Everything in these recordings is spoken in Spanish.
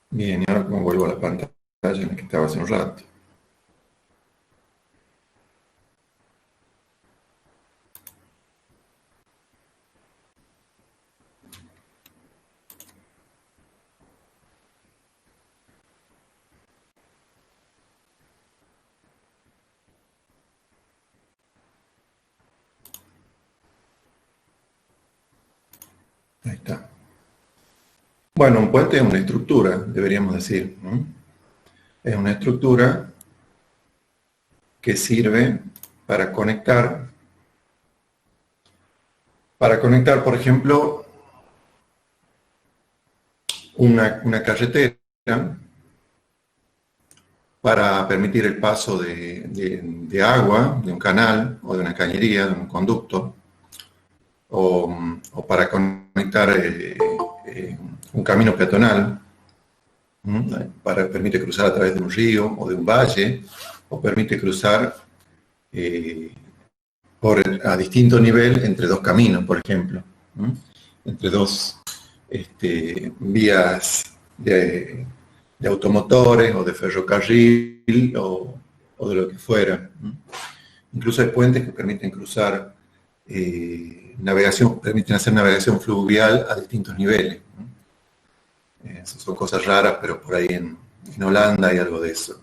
Bien, y ahora como vuelvo a la pantalla en la que estaba hace un rato. Ahí está. Bueno, un puente es una estructura, deberíamos decir, ¿no? Es una estructura que sirve para conectar, por ejemplo, una carretera para permitir el paso de agua, de un canal o de una cañería, de un conducto, o para conectar eh, un camino peatonal. Permite cruzar a través de un río o de un valle, o permite cruzar eh, a distinto nivel entre dos caminos, por ejemplo, ¿no? Entre dos vías de automotores o de ferrocarril o de lo que fuera, ¿no? Incluso hay puentes que permiten cruzar navegación, permiten hacer navegación fluvial a distintos niveles, ¿no? Eso son cosas raras, pero por ahí en Holanda hay algo de eso.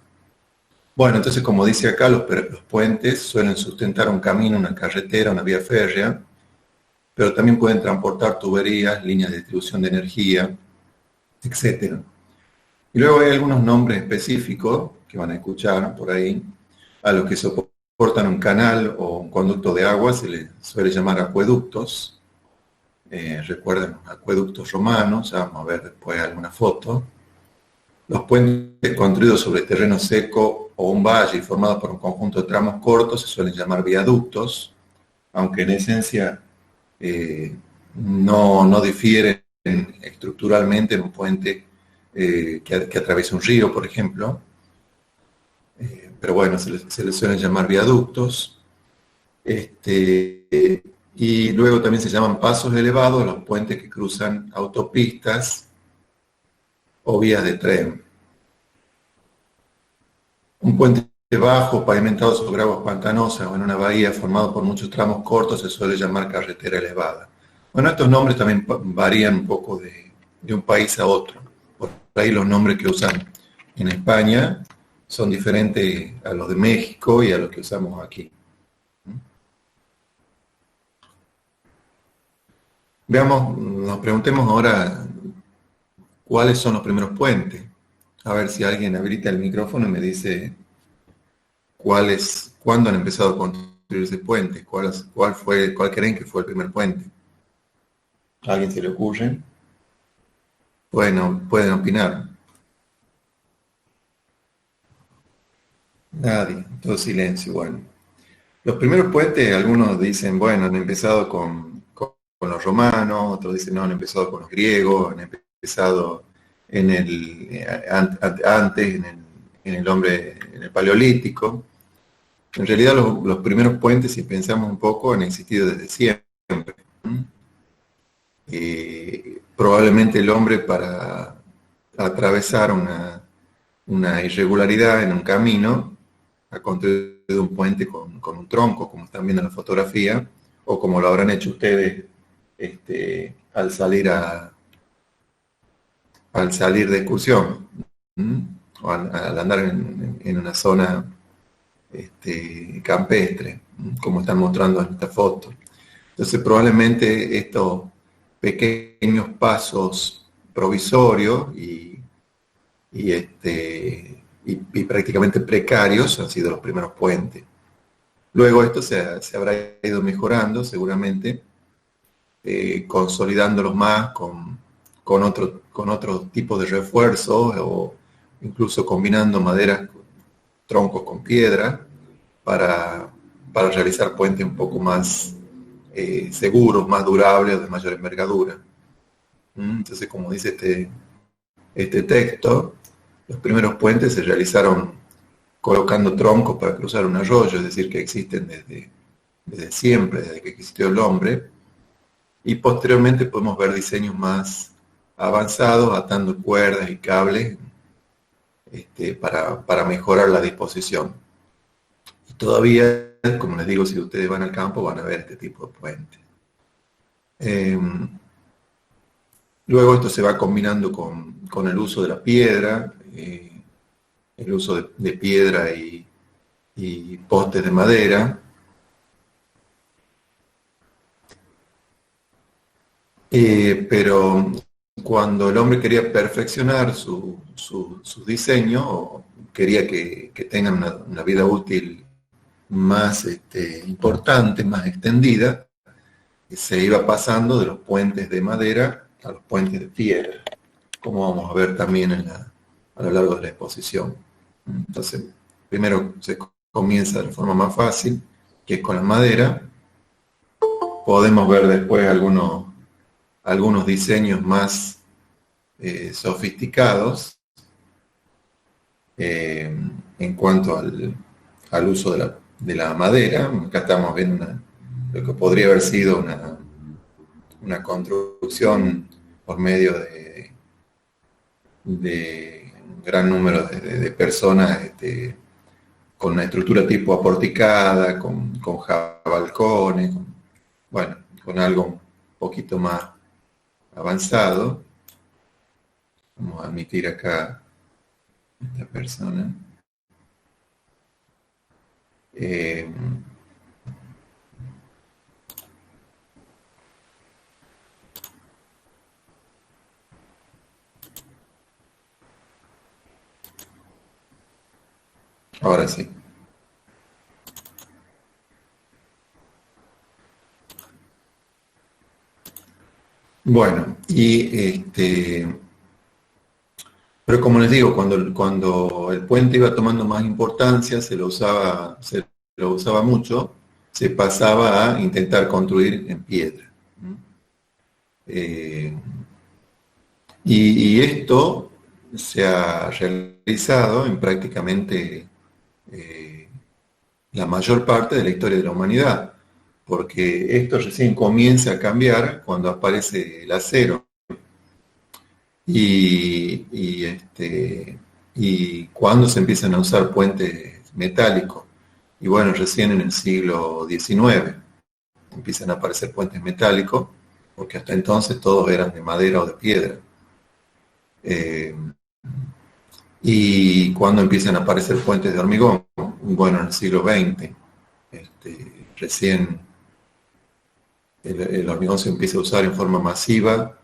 Bueno, entonces, como dice acá, los puentes suelen sustentar un camino, una carretera, una vía férrea, pero también pueden transportar tuberías, líneas de distribución de energía, etcétera. Y luego hay algunos nombres específicos que van a escuchar por ahí, a los que soportan un canal o un conducto de agua, se les suele llamar acueductos. Recuerden los acueductos romanos, ya vamos a ver después alguna foto. Los puentes construidos sobre terreno seco o un valle y formados por un conjunto de tramos cortos se suelen llamar viaductos, aunque en esencia no difieren estructuralmente en un puente que atraviesa un río, por ejemplo. Pero bueno, se les suelen llamar viaductos. Y luego también se llaman pasos elevados los puentes que cruzan autopistas o vías de tren. Un puente bajo, pavimentado sobre aguas pantanosas o en una bahía formado por muchos tramos cortos se suele llamar carretera elevada. Bueno, estos nombres también varían un poco de un país a otro. Por ahí los nombres que usan en España son diferentes a los de México y a los que usamos aquí. Veamos, nos preguntemos ahora cuáles son los primeros puentes. A ver si alguien habilita el micrófono y me dice cuándo han empezado a construirse puentes, cuál creen que fue el primer puente. ¿A alguien se le ocurre? Bueno, pueden opinar. Nadie, todo silencio, bueno. Los primeros puentes, algunos dicen, bueno, han empezado con los romanos, otros dicen, no, han empezado con los griegos, han empezado antes, en el hombre, en el paleolítico. En realidad los primeros puentes, si pensamos un poco, han existido desde siempre. Probablemente el hombre para atravesar una irregularidad en un camino ha construido un puente con un tronco, como están viendo en la fotografía, o como lo habrán hecho ustedes al salir de excursión, o al andar en una zona campestre, como están mostrando en esta foto. Entonces probablemente estos pequeños pasos provisorios y prácticamente precarios han sido los primeros puentes. Luego esto se habrá ido mejorando seguramente, consolidándolos más con otro tipo de refuerzos o incluso combinando maderas, troncos con piedra para realizar puentes un poco más seguros, más durables, de mayor envergadura. Entonces, como dice este texto, los primeros puentes se realizaron colocando troncos para cruzar un arroyo, es decir, que existen desde siempre, desde que existió el hombre, y posteriormente podemos ver diseños más avanzados, atando cuerdas y cables para mejorar la disposición. Y todavía, como les digo, si ustedes van al campo van a ver este tipo de puentes. Luego esto se va combinando con el uso de la piedra, el uso de piedra y postes de madera. Pero cuando el hombre quería perfeccionar su diseño, o quería que tengan una vida útil más importante, más extendida, se iba pasando de los puentes de madera a los puentes de piedra, como vamos a ver también a lo largo de la exposición. Entonces, primero se comienza de la forma más fácil, que es con la madera. Podemos ver después algunos diseños más sofisticados en cuanto al uso de la madera. Acá estamos viendo lo que podría haber sido una construcción por medio de un gran número de personas con una estructura tipo aporticada, con balcones, bueno, con algo un poquito más avanzado. Vamos a admitir acá esta persona. Ahora sí. Bueno, pero como les digo, cuando el puente iba tomando más importancia, se lo usaba mucho, se pasaba a intentar construir en piedra. Y esto se ha realizado en prácticamente la mayor parte de la historia de la humanidad, porque esto recién comienza a cambiar cuando aparece el acero. Y cuando se empiezan a usar puentes metálicos. Y bueno, recién en el siglo XIX empiezan a aparecer puentes metálicos, porque hasta entonces todos eran de madera o de piedra. Y cuando empiezan a aparecer puentes de hormigón, bueno, en el siglo XX, recién el hormigón se empieza a usar en forma masiva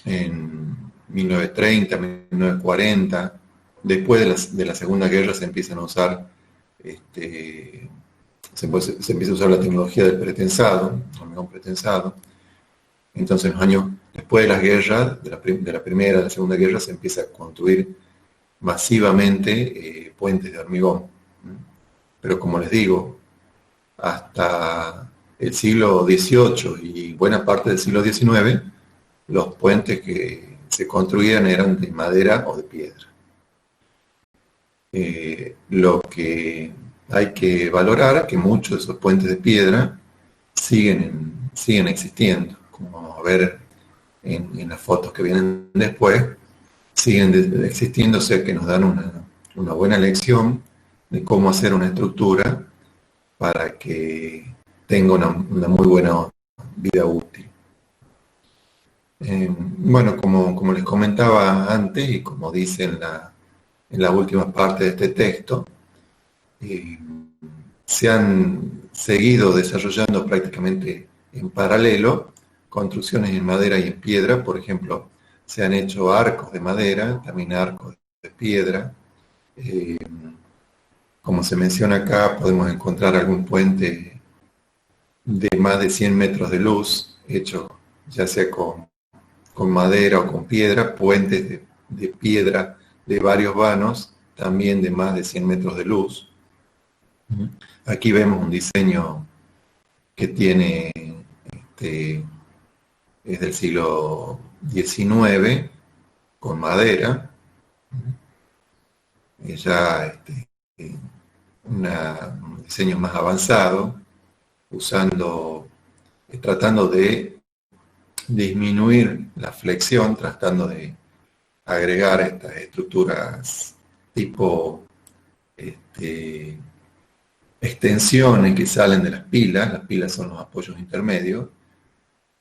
en 1930, 1940. Después de la Segunda Guerra se empiezan a usar, se empieza a usar la tecnología del pretensado, hormigón pretensado. Entonces, los años después de las guerras, de la Primera, de la Segunda Guerra, se empieza a construir masivamente puentes de hormigón. Pero como les digo, hasta el siglo XVIII y buena parte del siglo XIX, los puentes que se construían eran de madera o de piedra. Lo que hay que valorar es que muchos de esos puentes de piedra siguen existiendo, como vamos a ver en las fotos que vienen después, siguen existiendo, o sea que nos dan una buena lección de cómo hacer una estructura para que tenga una muy buena vida útil. Bueno, como les comentaba antes y como dice en la última parte de este texto, se han seguido desarrollando prácticamente en paralelo construcciones en madera y en piedra. Por ejemplo, se han hecho arcos de madera, también arcos de piedra. Como se menciona acá, podemos encontrar algún puente de más de 100 metros de luz, hecho ya sea con madera o con piedra, puentes de piedra de varios vanos, también de más de 100 metros de luz. Aquí vemos un diseño que tiene, es del siglo XIX, con madera, ya un diseño más avanzado, tratando de disminuir la flexión tratando de agregar estas estructuras tipo extensiones que salen de las pilas son los apoyos intermedios,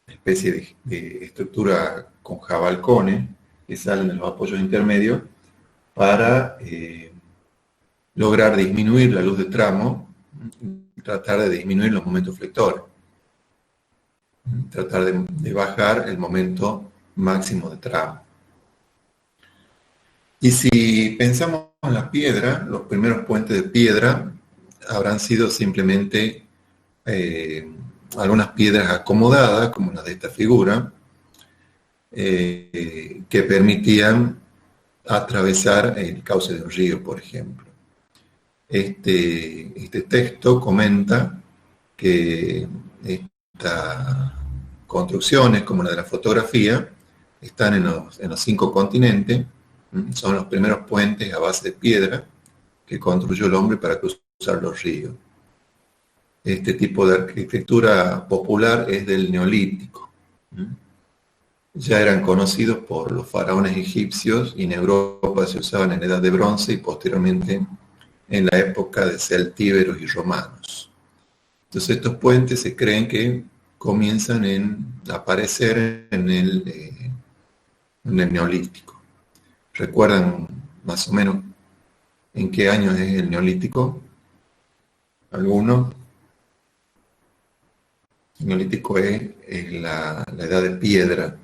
una especie de estructura con jabalcones que salen de los apoyos intermedios para lograr disminuir la luz de tramo y tratar de disminuir los momentos flectores, tratar de bajar el momento máximo de tramo. Y si pensamos en la piedra, los primeros puentes de piedra habrán sido simplemente algunas piedras acomodadas, como las de esta figura, que permitían atravesar el cauce de un río, por ejemplo. Este texto comenta que estas construcciones, como la de la fotografía, están en los 5 continentes, son los primeros puentes a base de piedra que construyó el hombre para cruzar los ríos. Este tipo de arquitectura popular es del Neolítico. Ya eran conocidos por los faraones egipcios y en Europa se usaban en la Edad de Bronce y posteriormente en la época de celtíberos y romanos. Entonces estos puentes se creen que comienzan a aparecer en el Neolítico. ¿Recuerdan más o menos en qué año es el Neolítico? ¿Alguno? El Neolítico es la edad de piedra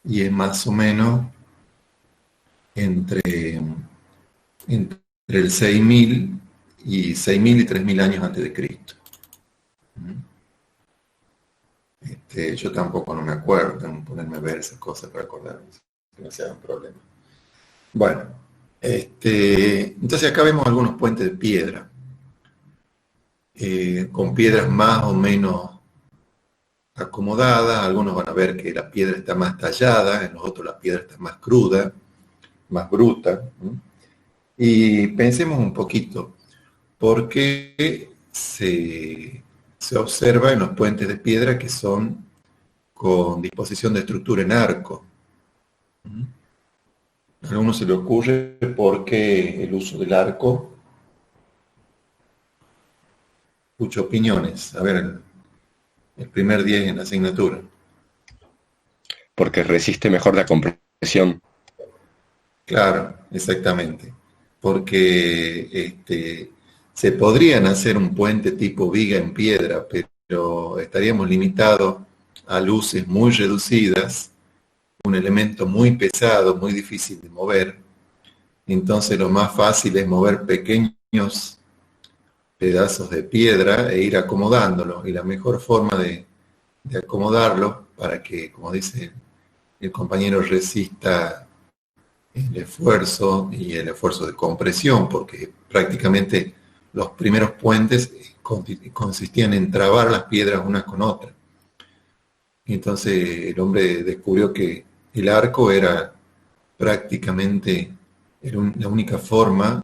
y es más o menos entre el 6.000 y 3.000 años antes de Cristo. Yo tampoco no me acuerdo, tengo que ponerme a ver esas cosas para acordarme, que no sea un problema. Bueno, entonces acá vemos algunos puentes de piedra, con piedras más o menos acomodadas. Algunos van a ver que la piedra está más tallada, en los otros la piedra está más cruda, más bruta. Y pensemos un poquito, ¿por qué se observa en los puentes de piedra que son con disposición de estructura en arco? A alguno se le ocurre por qué el uso del arco. Escucho opiniones. A ver, el primer 10 en la asignatura. Porque resiste mejor la compresión. Claro, exactamente. Porque se podrían hacer un puente tipo viga en piedra, pero estaríamos limitados a luces muy reducidas, un elemento muy pesado, muy difícil de mover. Entonces lo más fácil es mover pequeños pedazos de piedra e ir acomodándolo. Y la mejor forma de acomodarlo para que, como dice el compañero, resista el esfuerzo y el esfuerzo de compresión, porque prácticamente los primeros puentes consistían en trabar las piedras unas con otras. Entonces el hombre descubrió que el arco era prácticamente la única forma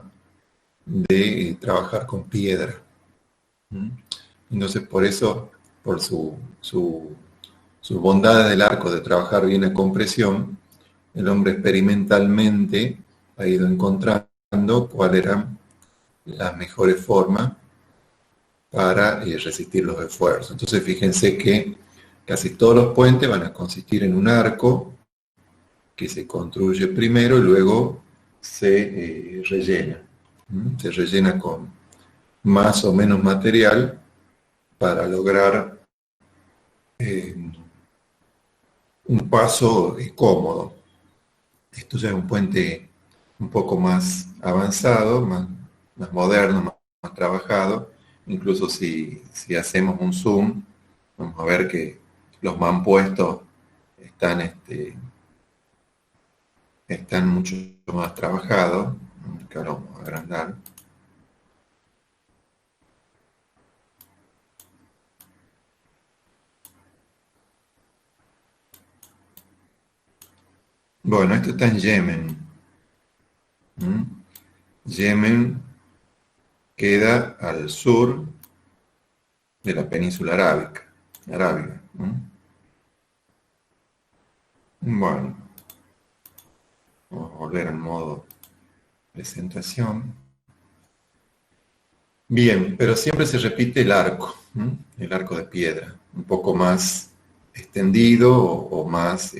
de trabajar con piedra. Entonces por eso, por sus bondades del arco de trabajar bien la compresión, el hombre experimentalmente ha ido encontrando cuáles eran las mejores formas para resistir los esfuerzos. Entonces fíjense que casi todos los puentes van a consistir en un arco que se construye primero y luego se rellena. Se rellena con más o menos material para lograr un paso cómodo. Esto ya es un puente un poco más avanzado, más moderno, más trabajado. Incluso si hacemos un zoom, vamos a ver que los mampuestos están mucho más trabajados. Que ahora vamos a agrandar. Bueno, esto está en Yemen. Yemen queda al sur de la península arábiga. Bueno, vamos a volver al modo presentación. Bien, pero siempre se repite el arco, ¿m? El arco de piedra, un poco más extendido o más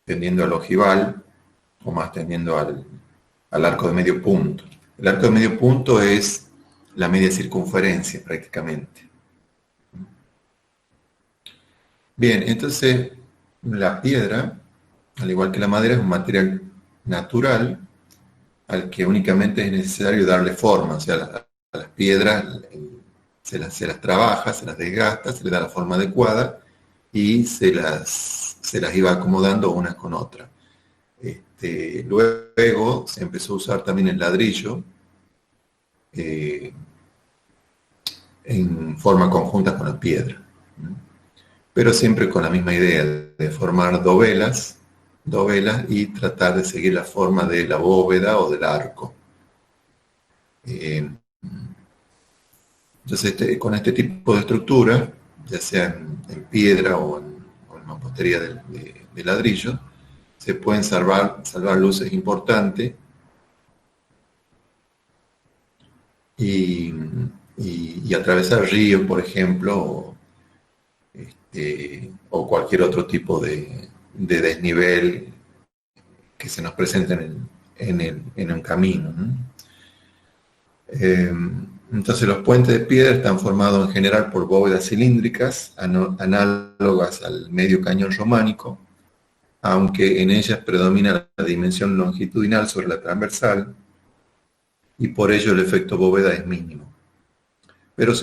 tendiendo al ojival o más tendiendo al arco de medio punto. El arco de medio punto es la media circunferencia prácticamente. Bien, entonces la piedra, al igual que la madera, es un material natural al que únicamente es necesario darle forma, o sea, a las piedras se las trabaja, se las desgasta, se le da la forma adecuada y se las iba acomodando unas con otras. Luego se empezó a usar también el ladrillo eh, en forma conjunta con la piedra, ¿no? Pero siempre con la misma idea de formar dovelas y tratar de seguir la forma de la bóveda o del arco. Entonces, con este tipo de estructura, ya sea en piedra o en mampostería de ladrillo, se pueden salvar luces importantes y, y atravesar ríos, por ejemplo, o cualquier otro tipo de desnivel que se nos presente en un camino, ¿no? Entonces los puentes de piedra están formados en general por bóvedas cilíndricas, análogas al medio cañón románico, aunque en ellas predomina la dimensión longitudinal sobre la transversal, y por ello el efecto bóveda es mínimo. Pero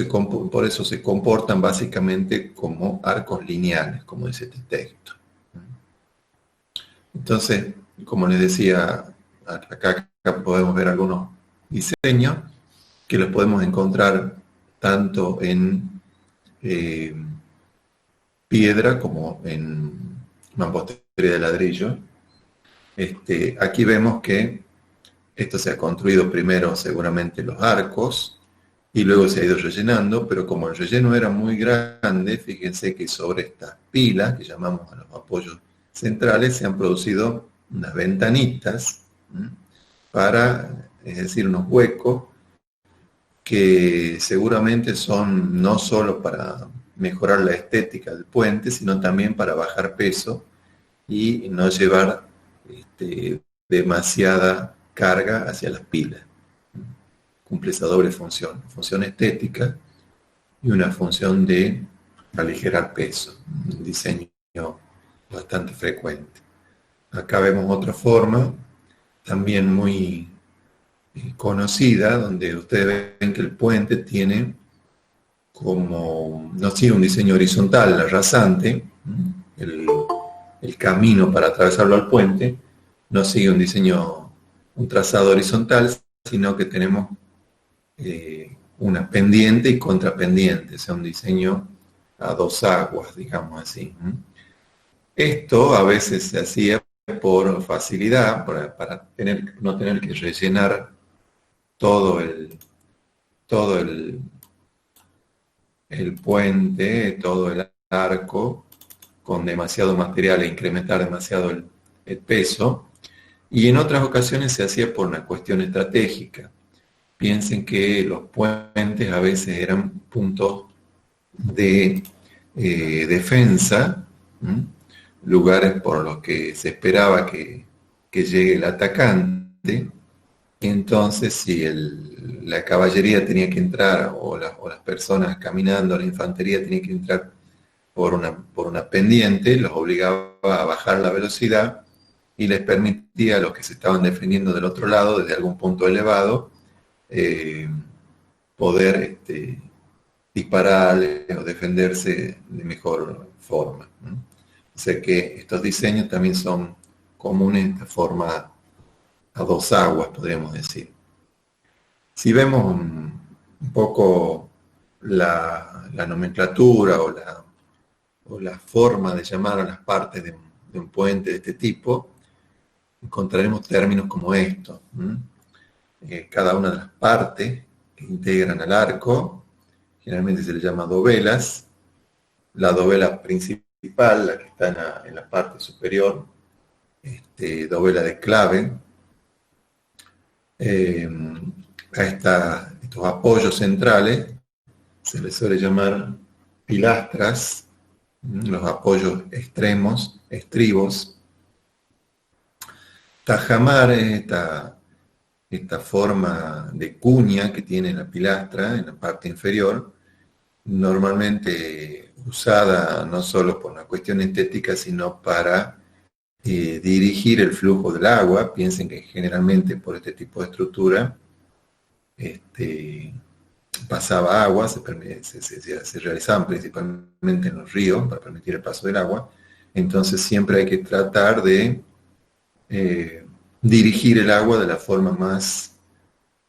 por eso se comportan básicamente como arcos lineales, como dice este texto. Entonces, como les decía, acá podemos ver algunos diseños que los podemos encontrar tanto en piedra como en mampostería de ladrillo. Aquí vemos que esto se ha construido primero seguramente los arcos y luego se ha ido rellenando, pero como el relleno era muy grande, fíjense que sobre estas pilas, que llamamos a los apoyos centrales, se han producido unas ventanitas es decir, unos huecos que seguramente son no solo para mejorar la estética del puente, sino también para bajar peso y no llevar demasiada carga hacia las pilas. Cumple esa doble función estética y una función de aligerar peso, un diseño bastante frecuente. Acá vemos otra forma, también muy conocida, donde ustedes ven que el puente tiene no sigue un diseño horizontal, rasante, el camino para atravesarlo al puente, no sigue un trazado horizontal, sino que tenemos una pendiente y contrapendiente, o sea, un diseño a dos aguas, digamos así. Esto a veces se hacía por facilidad, para no tener que rellenar todo el puente, todo el arco, con demasiado material e incrementar demasiado el peso. Y en otras ocasiones se hacía por una cuestión estratégica. Piensen que los puentes a veces eran puntos de defensa, lugares por los que se esperaba que llegue el atacante. Entonces, si la caballería tenía que entrar o las personas caminando, la infantería tenía que entrar por una pendiente, los obligaba a bajar la velocidad y les permitía a los que se estaban defendiendo del otro lado, desde algún punto elevado, poder disparar o defenderse de mejor forma, ¿no? O sea que estos diseños también son comunes en esta forma a dos aguas, podríamos decir. Si vemos un poco la nomenclatura o la forma de llamar a las partes de un puente de este tipo, encontraremos términos como estos. Cada una de las partes que integran al arco, generalmente se le llama dovelas. La dovela principal principal, la que está en la parte superior, dovela de clave. Estos apoyos centrales se les suele llamar pilastras, los apoyos extremos, estribos. Tajamar es esta forma de cuña que tiene la pilastra en la parte inferior, normalmente usada no solo por una cuestión estética, sino para dirigir el flujo del agua. Piensen que generalmente por este tipo de estructura pasaba agua, se realizaban principalmente en los ríos para permitir el paso del agua. Entonces siempre hay que tratar de dirigir el agua de la forma más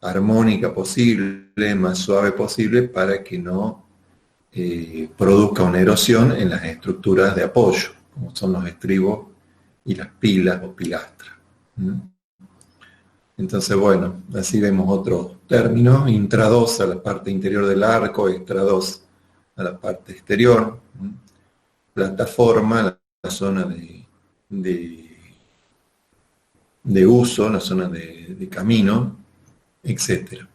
armónica posible, más suave posible, para que no produzca una erosión en las estructuras de apoyo, como son los estribos y las pilas o pilastras. Entonces, bueno, así vemos otro término: intrados a la parte interior del arco, extrados a la parte exterior. Plataforma, la zona de uso, la zona de camino, etc.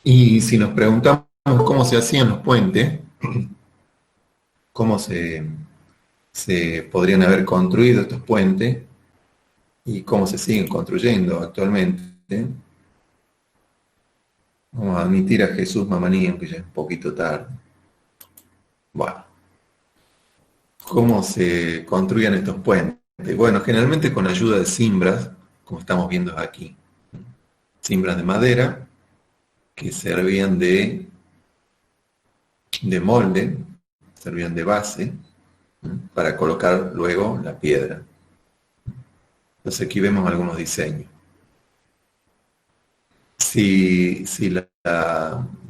Y si nos preguntamos cómo se hacían los puentes, cómo se podrían haber construido estos puentes y cómo se siguen construyendo actualmente, vamos a admitir a Jesús Mamaní, aunque ya es un poquito tarde. Bueno, ¿cómo se construían estos puentes? Bueno, generalmente con ayuda de cimbras, como estamos viendo aquí. Cimbras de madera que servían de molde, servían de base para colocar luego la piedra. Entonces aquí vemos algunos diseños. Si la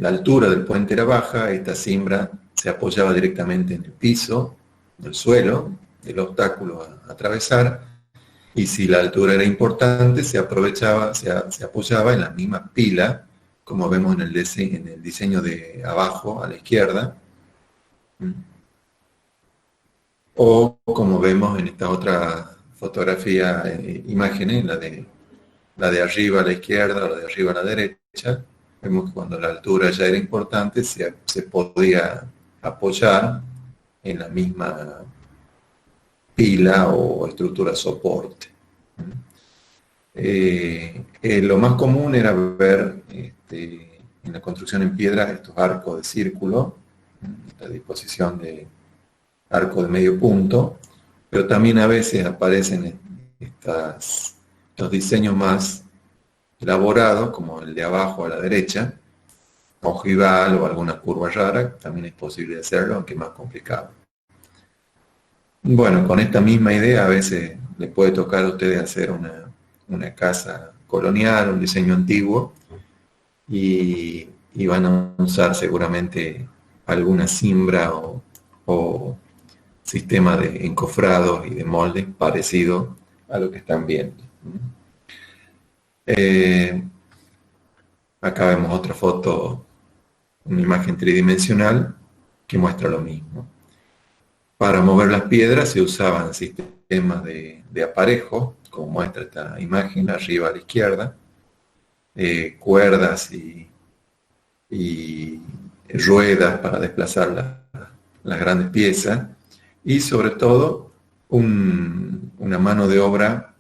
altura del puente era baja, esta cimbra se apoyaba directamente en el piso, en el suelo, del obstáculo a atravesar, y si la altura era importante, se apoyaba en la misma pila, como vemos en el diseño de abajo a la izquierda, o como vemos en esta otra fotografía, imágenes, la de arriba a la izquierda o la de arriba a la derecha. Vemos que cuando la altura ya era importante, se podía apoyar en la misma pila o estructura soporte. Lo más común era ver en la construcción en piedra estos arcos de círculo, esta disposición de arco de medio punto, pero también a veces aparecen estos diseños más elaborados, como el de abajo a la derecha, ojival o alguna curva rara. También es posible hacerlo, aunque más complicado. Bueno, con esta misma idea a veces les puede tocar a ustedes hacer una casa colonial, un diseño antiguo, y van a usar seguramente alguna cimbra o sistema de encofrados y de moldes parecido a lo que están viendo. Acá vemos otra foto, una imagen tridimensional que muestra lo mismo. Para mover las piedras se usaban sistemas de aparejo, como muestra esta imagen arriba a la izquierda, cuerdas y ruedas para desplazar las grandes piezas, y sobre todo una mano de obra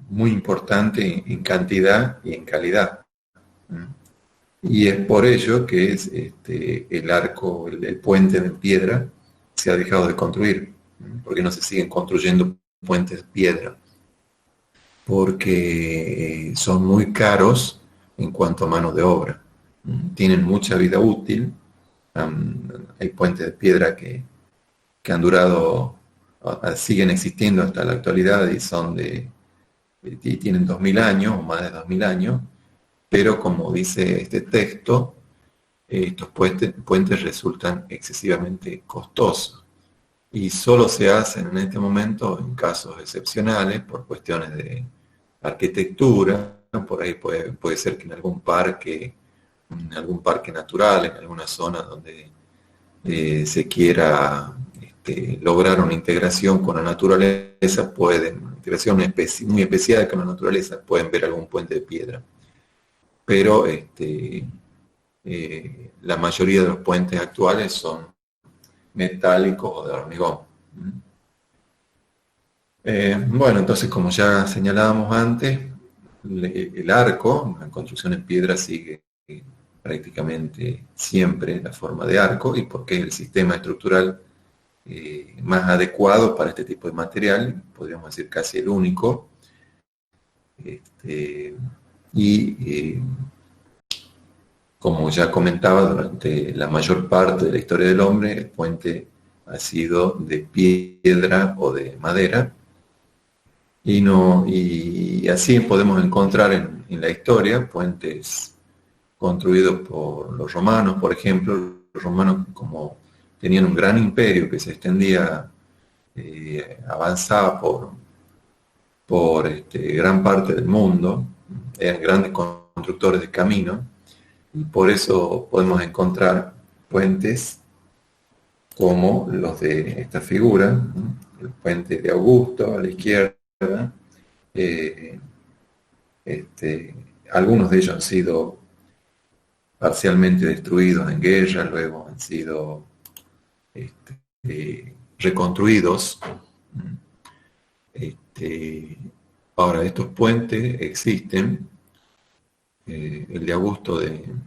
muy importante en cantidad y en calidad. Y es por ello que el arco, el puente de piedra, se ha dejado de construir, porque no se siguen construyendo puentes de piedra, porque son muy caros en cuanto a mano de obra. Tienen mucha vida útil. Hay puentes de piedra que han durado, siguen existiendo hasta la actualidad y tienen 2000 años o más de 2000 años, pero como dice este texto, estos puentes resultan excesivamente costosos y solo se hacen en este momento en casos excepcionales por cuestiones de arquitectura. Por ahí puede ser que en algún parque natural, en alguna zona donde se quiera lograr una integración con la naturaleza, una integración muy especial con la naturaleza, pueden ver algún puente de piedra. Pero la mayoría de los puentes actuales son metálicos o de hormigón. Bueno, entonces, como ya señalábamos antes, el arco, la construcción en piedra sigue prácticamente siempre la forma de arco, y porque es el sistema estructural más adecuado para este tipo de material, podríamos decir casi el único. Como ya comentaba, durante la mayor parte de la historia del hombre, el puente ha sido de piedra o de madera, y así podemos encontrar en la historia puentes construidos por los romanos, por ejemplo. Los romanos, como tenían un gran imperio que se extendía, avanzaba por gran parte del mundo, eran grandes constructores de caminos, y por eso podemos encontrar puentes como los de esta figura, ¿no? El puente de Augusto a la izquierda. Algunos de ellos han sido parcialmente destruidos en guerra, luego han sido reconstruidos. Ahora, estos puentes existen. El de Augusto en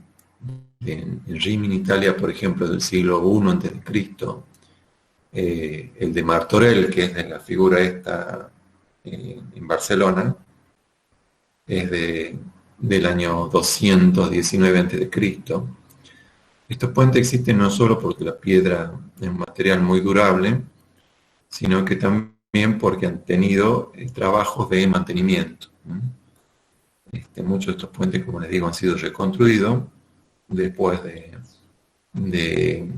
Rimini, Italia, por ejemplo, del siglo I a.C., el de Martorell, que es de la figura esta en Barcelona, es del año 219 a.C. Estos puentes existen no solo porque la piedra es un material muy durable, sino que también porque han tenido trabajos de mantenimiento. Muchos de estos puentes, como les digo, han sido reconstruidos después de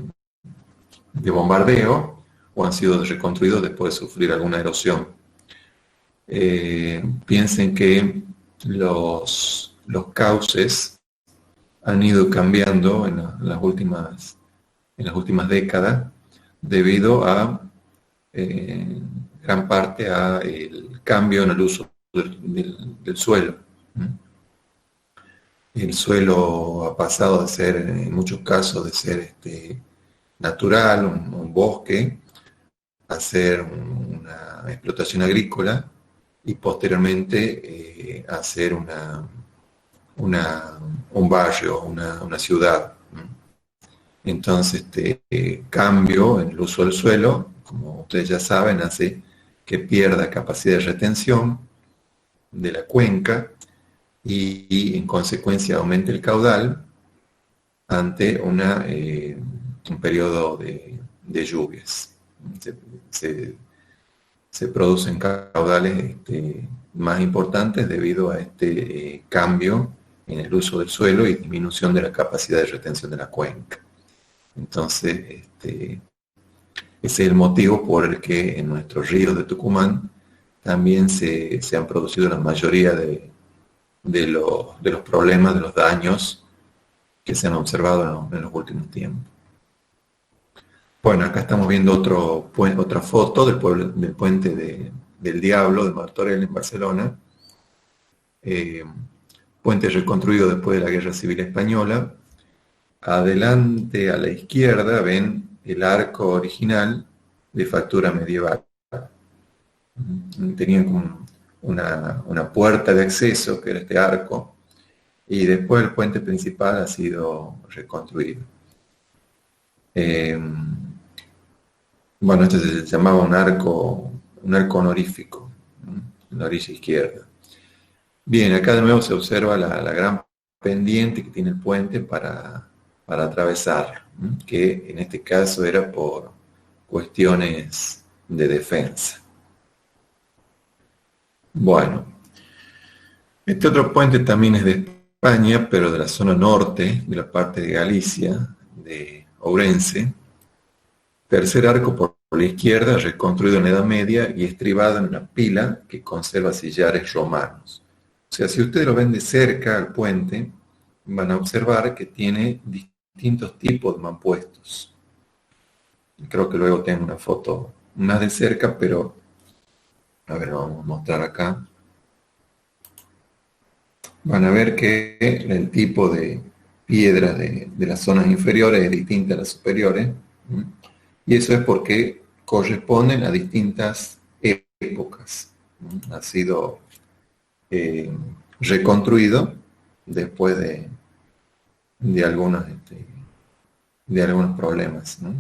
bombardeo, o han sido reconstruidos después de sufrir alguna erosión. Piensen que los cauces han ido cambiando en las últimas décadas debido a gran parte a el cambio en el uso del suelo. El suelo ha pasado de ser, en muchos casos, de ser natural, un bosque, a ser una explotación agrícola, y posteriormente a ser un barrio, una ciudad. Entonces, cambio en el uso del suelo, como ustedes ya saben, hace que pierda capacidad de retención de la cuenca, y en consecuencia aumente el caudal ante un periodo de lluvias. Se producen caudales más importantes debido a este cambio en el uso del suelo y disminución de la capacidad de retención de la cuenca. Entonces, ese es el motivo por el que en nuestros ríos de Tucumán también se han producido la mayoría de los problemas, de los daños que se han observado en los últimos tiempos. Bueno, acá estamos viendo otra foto del puente del Diablo de Martorell en Barcelona. Puente reconstruido después de la Guerra Civil Española. Adelante a la izquierda ven el arco original de factura medieval. Tenían como una puerta de acceso, que era este arco, y después el puente principal ha sido reconstruido. Bueno, este se llamaba un arco honorífico, en la orilla izquierda. Bien, acá de nuevo se observa la gran pendiente que tiene el puente para atravesar, que en este caso era por cuestiones de defensa. Bueno, este otro puente también es de España, pero de la zona norte, de la parte de Galicia, de Ourense. Tercer arco por la izquierda, reconstruido en la Edad Media y estribado en una pila que conserva sillares romanos. O sea, si ustedes lo ven de cerca al puente, van a observar que tiene distintos tipos de mampuestos. Creo que luego tengo una foto más de cerca, pero a ver, lo vamos a mostrar acá. Van a ver que el tipo de piedra de las zonas inferiores es distinta a las superiores. ¿Mm? Y eso es porque corresponden a distintas épocas. ¿Mm? Ha sido eh, reconstruido después de algunos, de algunos problemas, ¿no?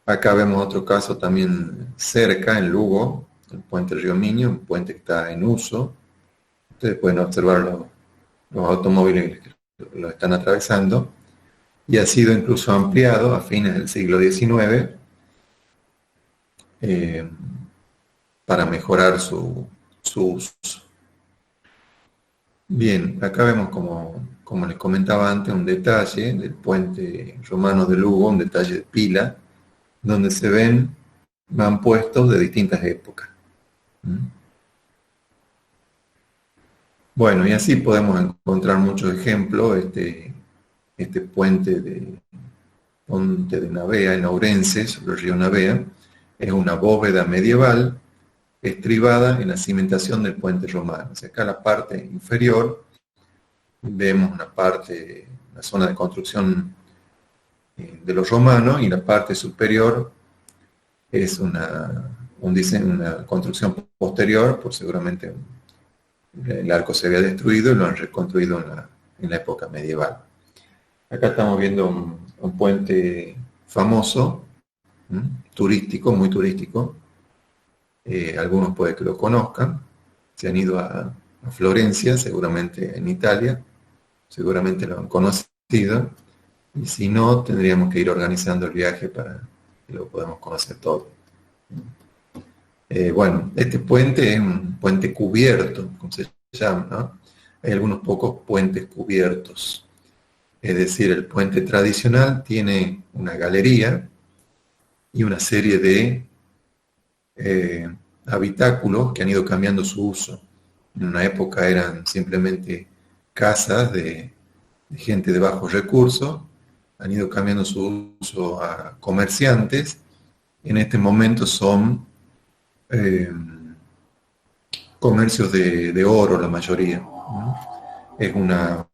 Acá vemos otro caso también cerca, en Lugo, el puente Río Miño, un puente que está en uso. Ustedes pueden observar los automóviles que lo están atravesando, y ha sido incluso ampliado a fines del siglo XIX eh, para mejorar su uso. Bien, acá vemos como les comentaba antes, un detalle del puente romano de Lugo, un detalle de pila, donde se ven mampuestos de distintas épocas. ¿Mm? Bueno, y así podemos encontrar muchos ejemplos. Este puente de Ponte de Navea, en Ourense, sobre el río Navea, es una bóveda medieval estribada en la cimentación del puente romano. O sea, acá la parte inferior vemos una zona de construcción de los romanos, y la parte superior es una construcción posterior, pues seguramente el arco se había destruido y lo han reconstruido en la época medieval. Acá estamos viendo un puente famoso, turístico, muy turístico. Algunos puede que lo conozcan. Si han ido a Florencia, seguramente en Italia, seguramente lo han conocido. Y si no, tendríamos que ir organizando el viaje para que lo podamos conocer todo. Bueno, este puente es un puente cubierto, como se llama, ¿no? Hay algunos pocos puentes cubiertos. Es decir, el puente tradicional tiene una galería y una serie de habitáculos que han ido cambiando su uso. En una época eran simplemente casas de gente de bajos recursos, han ido cambiando su uso a comerciantes. En este momento son comercios de oro la mayoría, ¿no? Es una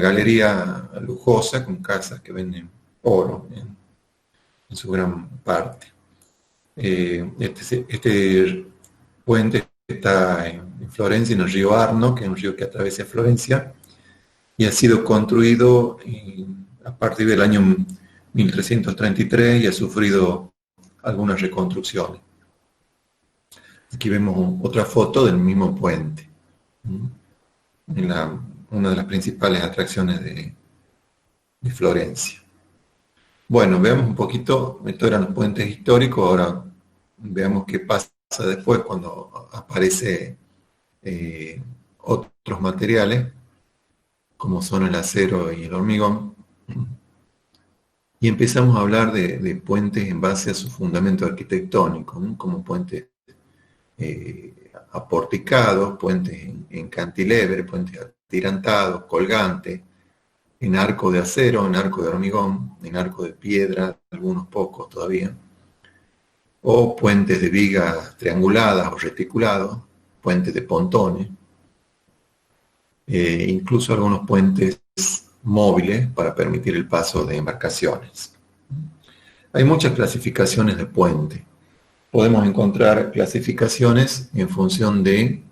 galería lujosa con casas que venden oro en su gran parte. Este puente está en Florencia, en el río Arno, que es un río que atraviesa Florencia, y ha sido construido a partir del año 1333 y ha sufrido algunas reconstrucciones. Aquí vemos otra foto del mismo puente, una de las principales atracciones de Florencia. Bueno, veamos un poquito, estos eran los puentes históricos, ahora veamos qué pasa después cuando aparece otros materiales, como son el acero y el hormigón, y empezamos a hablar de puentes en base a su fundamento arquitectónico, ¿no? Como puentes aporticados, puentes en cantilever, puentes atirantados, colgantes, en arco de acero, en arco de hormigón, en arco de piedra, algunos pocos todavía, o puentes de vigas trianguladas o reticulados, puentes de pontones, incluso algunos puentes móviles para permitir el paso de embarcaciones. Hay muchas clasificaciones de puente. Podemos encontrar clasificaciones en función de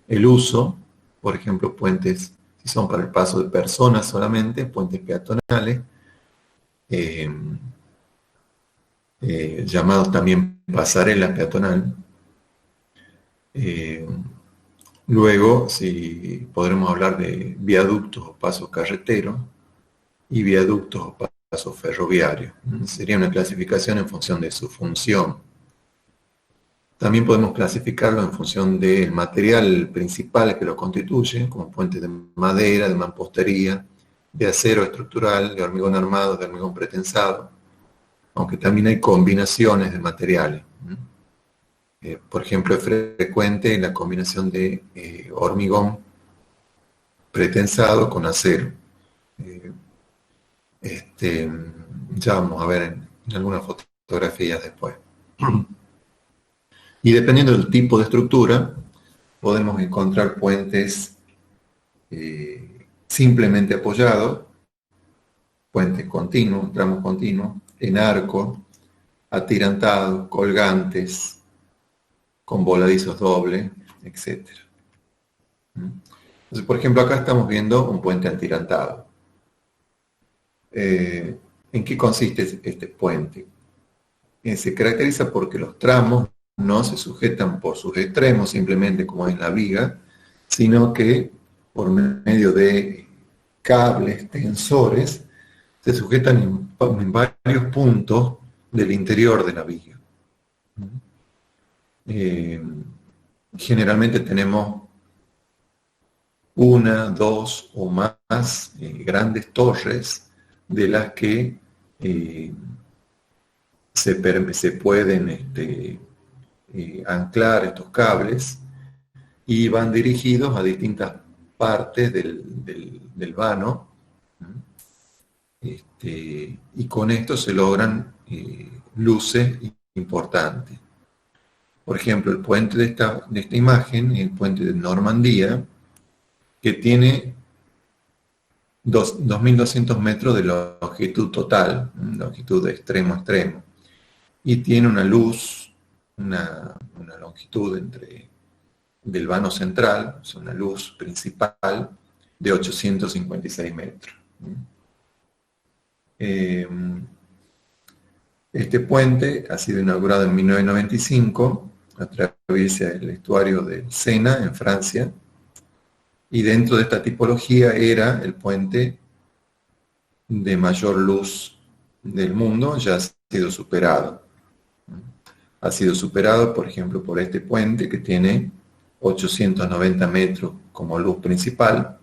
el uso, por ejemplo, puentes, si son para el paso de personas solamente, puentes peatonales, llamados también pasarela peatonal. Luego, si podremos hablar de viaductos o pasos carreteros y viaductos o pasos ferroviarios. Sería una clasificación en función de su función. También podemos clasificarlo en función del material principal que lo constituye, como puentes de madera, de mampostería, de acero estructural, de hormigón armado, de hormigón pretensado, aunque también hay combinaciones de materiales. Por ejemplo, es frecuente la combinación de hormigón pretensado con acero. Ya vamos a ver en algunas fotografías después. Y dependiendo del tipo de estructura, podemos encontrar puentes simplemente apoyados, puentes continuos, tramos continuos, en arco, atirantados, colgantes, con voladizos dobles, etc. Entonces, por ejemplo, acá estamos viendo un puente atirantado. ¿En qué consiste este puente? Se caracteriza porque los tramos no se sujetan por sus extremos, simplemente como es la viga, sino que por medio de cables, tensores, se sujetan en varios puntos del interior de la viga. Generalmente tenemos una, dos o más grandes torres de las que se pueden anclar estos cables y van dirigidos a distintas partes del vano, y con esto se logran luces importantes. Por ejemplo, el puente de esta imagen, el puente de Normandía, que tiene 2.200 metros de longitud total, longitud de extremo a extremo, y tiene una luz, una longitud del vano central, o sea, una luz principal de 856 metros. Este puente ha sido inaugurado en 1995, atraviesa el estuario del Sena, en Francia, y dentro de esta tipología era el puente de mayor luz del mundo. Ya ha sido superado. Ha sido superado, por ejemplo, por este puente que tiene 890 metros como luz principal,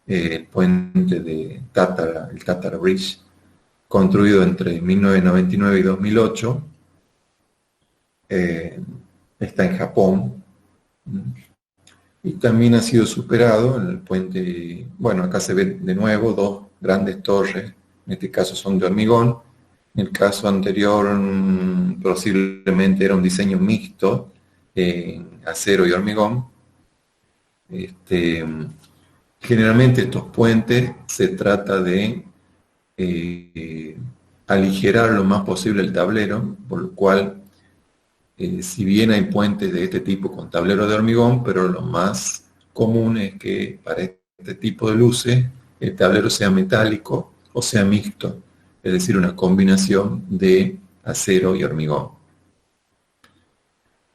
el puente de Tátara, el Tátara Bridge, construido entre 1999 y 2008, está en Japón. Y también ha sido superado el puente, bueno, acá se ve de nuevo dos grandes torres, en este caso son de hormigón. En el caso anterior posiblemente era un diseño mixto, acero y hormigón. Generalmente estos puentes se trata de aligerar lo más posible el tablero, por lo cual si bien hay puentes de este tipo con tablero de hormigón, pero lo más común es que para este tipo de luces el tablero sea metálico o sea mixto, es decir, una combinación de acero y hormigón.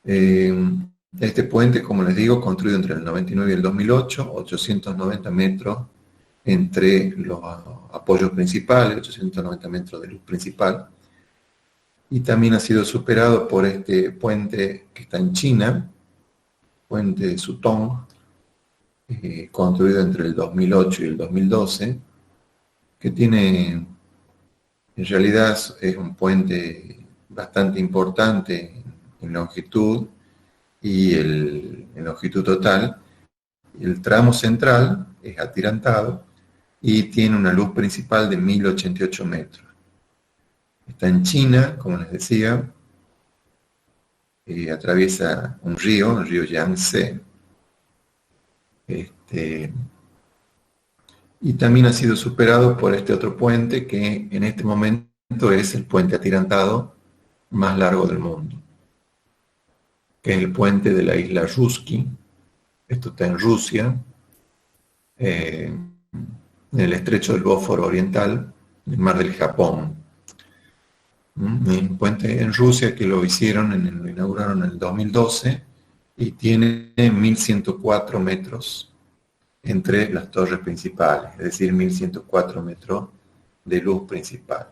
Este puente, como les digo, construido entre el 99 y el 2008, 890 metros entre los apoyos principales, 890 metros de luz principal. Y también ha sido superado por este puente que está en China, puente de Sutong, construido entre el 2008 y el 2012, que tiene, en realidad es un puente bastante importante en longitud y en longitud total. El tramo central es atirantado y tiene una luz principal de 1088 metros. Está en China, como les decía, atraviesa un río, el río Yangtze, y también ha sido superado por este otro puente que en este momento es el puente atirantado más largo del mundo, que es el puente de la isla Ruski. Esto está en Rusia, en el estrecho del Bósforo Oriental, en el mar del Japón. Un puente en Rusia que lo inauguraron en el 2012 y tiene 1104 metros entre las torres principales, es decir, 1104 metros de luz principal.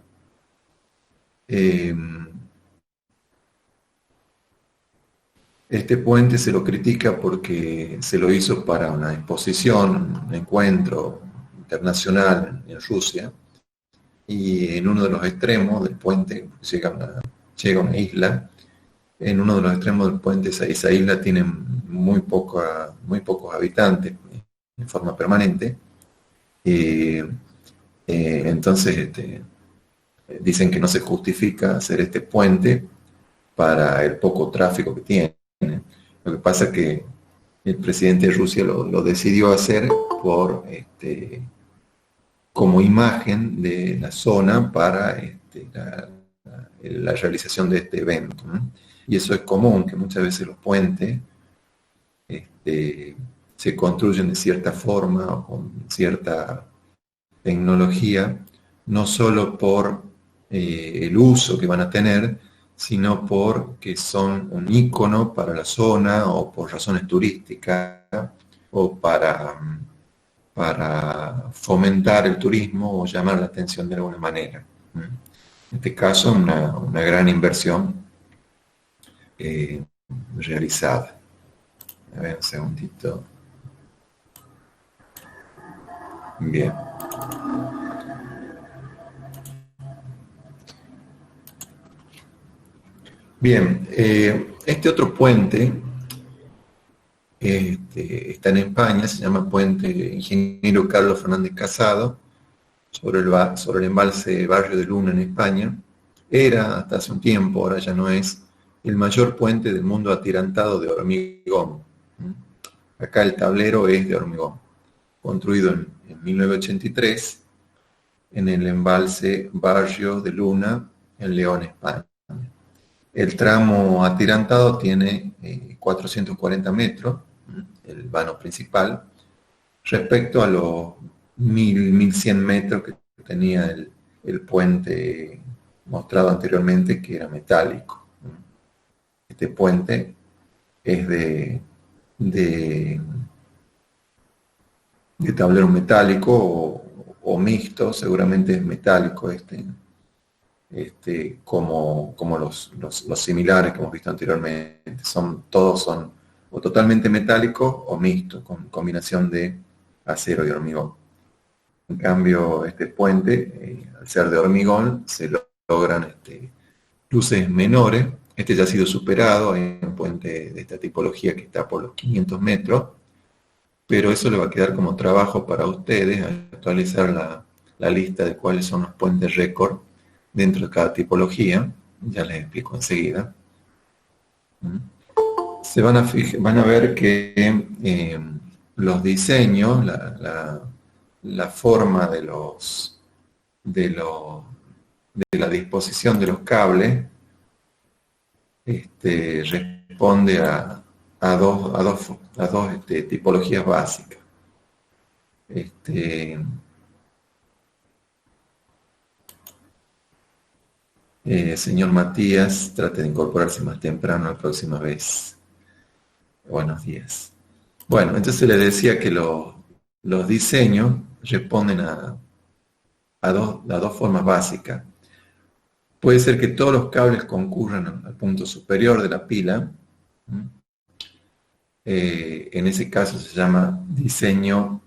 Este puente se lo critica porque se lo hizo para una exposición, un encuentro internacional en Rusia, y en uno de los extremos del puente llega una isla. En uno de los extremos del puente esa isla tiene muy pocos habitantes en forma permanente. Entonces dicen que no se justifica hacer este puente para el poco tráfico que tiene. Lo que pasa es que el presidente de Rusia lo decidió hacer por como imagen de la zona para la realización de este evento, ¿no? Y eso es común, que muchas veces los puentes se construyen de cierta forma o con cierta tecnología, no solo por el uso que van a tener, sino porque son un ícono para la zona o por razones turísticas o para fomentar el turismo o llamar la atención de alguna manera. En este caso, una gran inversión realizada. A ver, un segundito. Bien. Bien, este otro puente está en España, se llama Puente Ingeniero Carlos Fernández Casado, sobre el embalse Barrio de Luna en España. Era, hasta hace un tiempo, ahora ya no es, el mayor puente del mundo atirantado de hormigón. Acá el tablero es de hormigón, construido en 1983 en el embalse Barrio de Luna en León, España. El tramo atirantado tiene 440 metros, el vano principal, respecto a los 1100 metros que tenía el puente mostrado anteriormente, que era metálico. Este puente es de tablero metálico o mixto, seguramente es metálico como los similares que hemos visto anteriormente. Todos son o totalmente metálicos o mixtos, con combinación de acero y hormigón. En cambio, este puente, al ser de hormigón, se logran luces menores. Este ya ha sido superado, hay un puente de esta tipología que está por los 500 metros, pero eso le va a quedar como trabajo para ustedes, actualizar la lista de cuáles son los puentes récord dentro de cada tipología. Ya les explico enseguida. Se van a ver que los diseños, la forma de la disposición de los cables responde a dos tipologías básicas. Señor Matías, trate de incorporarse más temprano la próxima vez. Buenos días. Bueno, entonces le decía que los diseños responden a dos formas básicas. Puede ser que todos los cables concurran al punto superior de la pila. En ese caso se llama diseño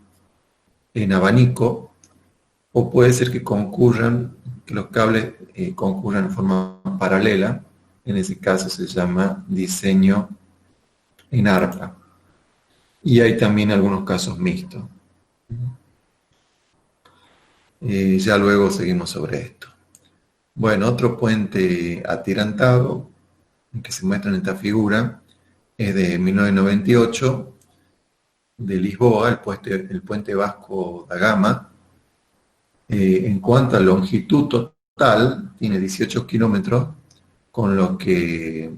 en abanico, o puede ser que los cables concurran en forma paralela. En ese caso se llama diseño en arpa. Y hay también algunos casos mixtos. Ya luego seguimos sobre esto. Bueno, otro puente atirantado que se muestra en esta figura es de 1998, de Lisboa, el puente Vasco da Gama. En cuanto a longitud total, tiene 18 kilómetros, con lo que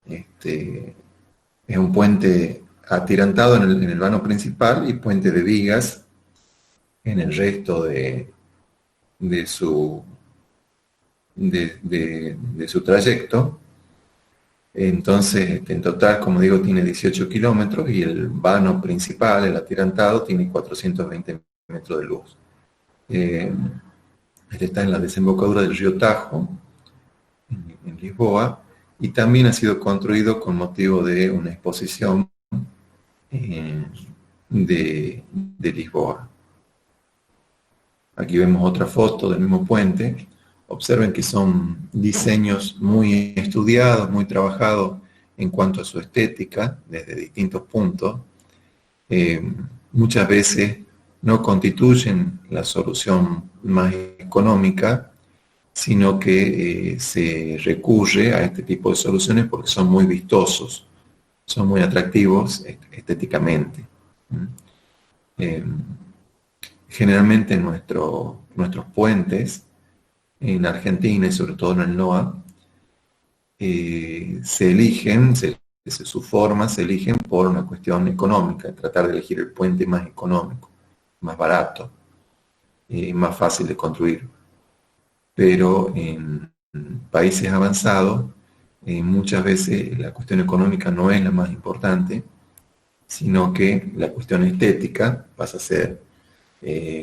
es un puente atirantado en el vano principal y puente de vigas en el resto de su trayecto. Entonces, en total, como digo, tiene 18 kilómetros y el vano principal, el atirantado, tiene 420 metros de luz. Está en la desembocadura del río Tajo, en Lisboa, y también ha sido construido con motivo de una exposición de Lisboa. Aquí vemos otra foto del mismo puente. Observen que son diseños muy estudiados, muy trabajados en cuanto a su estética, desde distintos puntos. Muchas veces no constituyen la solución más económica, sino que se recurre a este tipo de soluciones porque son muy vistosos, son muy atractivos estéticamente. Eh, Generalmente nuestros puentes en Argentina y sobre todo en el NOA se eligen, sus formas se eligen por una cuestión económica, tratar de elegir el puente más económico, más barato, más fácil de construir. Pero en países avanzados, muchas veces la cuestión económica no es la más importante, sino que la cuestión estética pasa a ser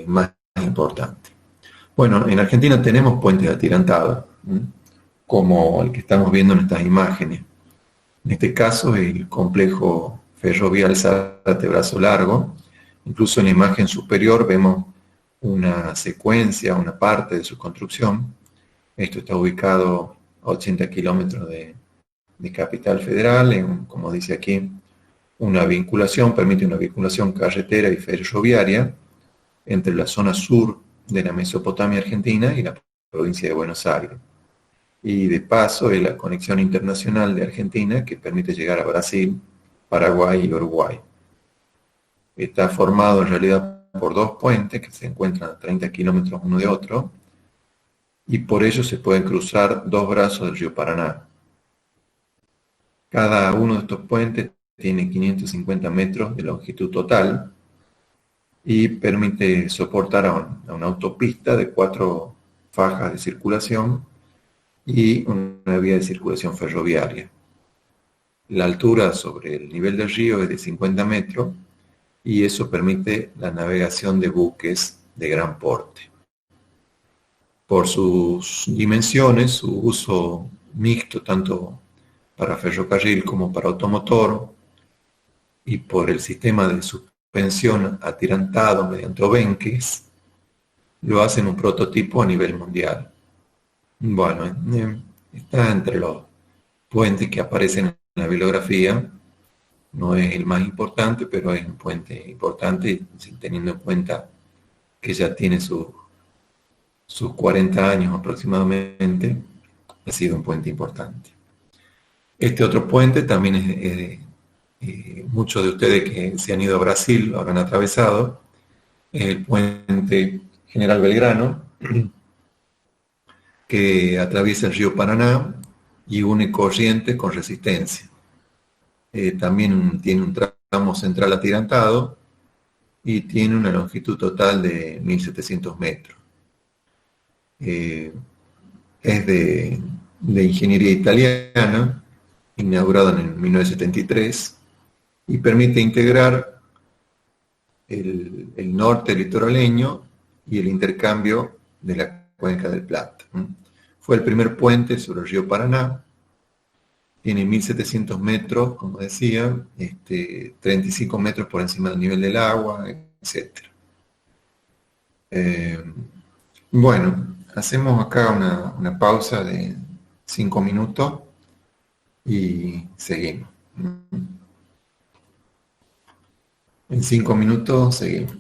más importante. Bueno, en Argentina tenemos puentes atirantados, como el que estamos viendo en estas imágenes. En este caso, el complejo ferroviario Zárate Brazo Largo. Incluso en la imagen superior vemos una secuencia, una parte de su construcción. Esto está ubicado a 80 kilómetros de Capital Federal, como dice aquí, permite una vinculación carretera y ferroviaria entre la zona sur de la Mesopotamia argentina y la provincia de Buenos Aires. Y de paso es la conexión internacional de Argentina que permite llegar a Brasil, Paraguay y Uruguay. Está formado en realidad por dos puentes que se encuentran a 30 kilómetros uno de otro, y por ello se pueden cruzar dos brazos del río Paraná. Cada uno de estos puentes tiene 550 metros de longitud total y permite soportar a una autopista de 4 fajas de circulación y una vía de circulación ferroviaria. La altura sobre el nivel del río es de 50 metros y eso permite la navegación de buques de gran porte. Por sus dimensiones, su uso mixto tanto para ferrocarril como para automotor, y por el sistema de suspensión atirantado mediante obenques, lo hacen un prototipo a nivel mundial. Bueno, está entre los puentes que aparecen en la bibliografía. No es el más importante, pero es un puente importante, teniendo en cuenta que ya tiene sus 40 años aproximadamente, ha sido un puente importante. Este otro puente también muchos de ustedes que se han ido a Brasil lo habrán atravesado, es el puente General Belgrano, que atraviesa el río Paraná y une Corrientes con Resistencia. También tiene un tramo central atirantado y tiene una longitud total de 1.700 metros. Es de ingeniería italiana, inaugurado en 1973, y permite integrar el norte litoraleño y el intercambio de la cuenca del Plata. Fue el primer puente sobre el río Paraná, tiene 1.700 metros, como decía, 35 metros por encima del nivel del agua, etc. Bueno, hacemos acá una pausa de 5 minutos y seguimos. En 5 minutos seguimos.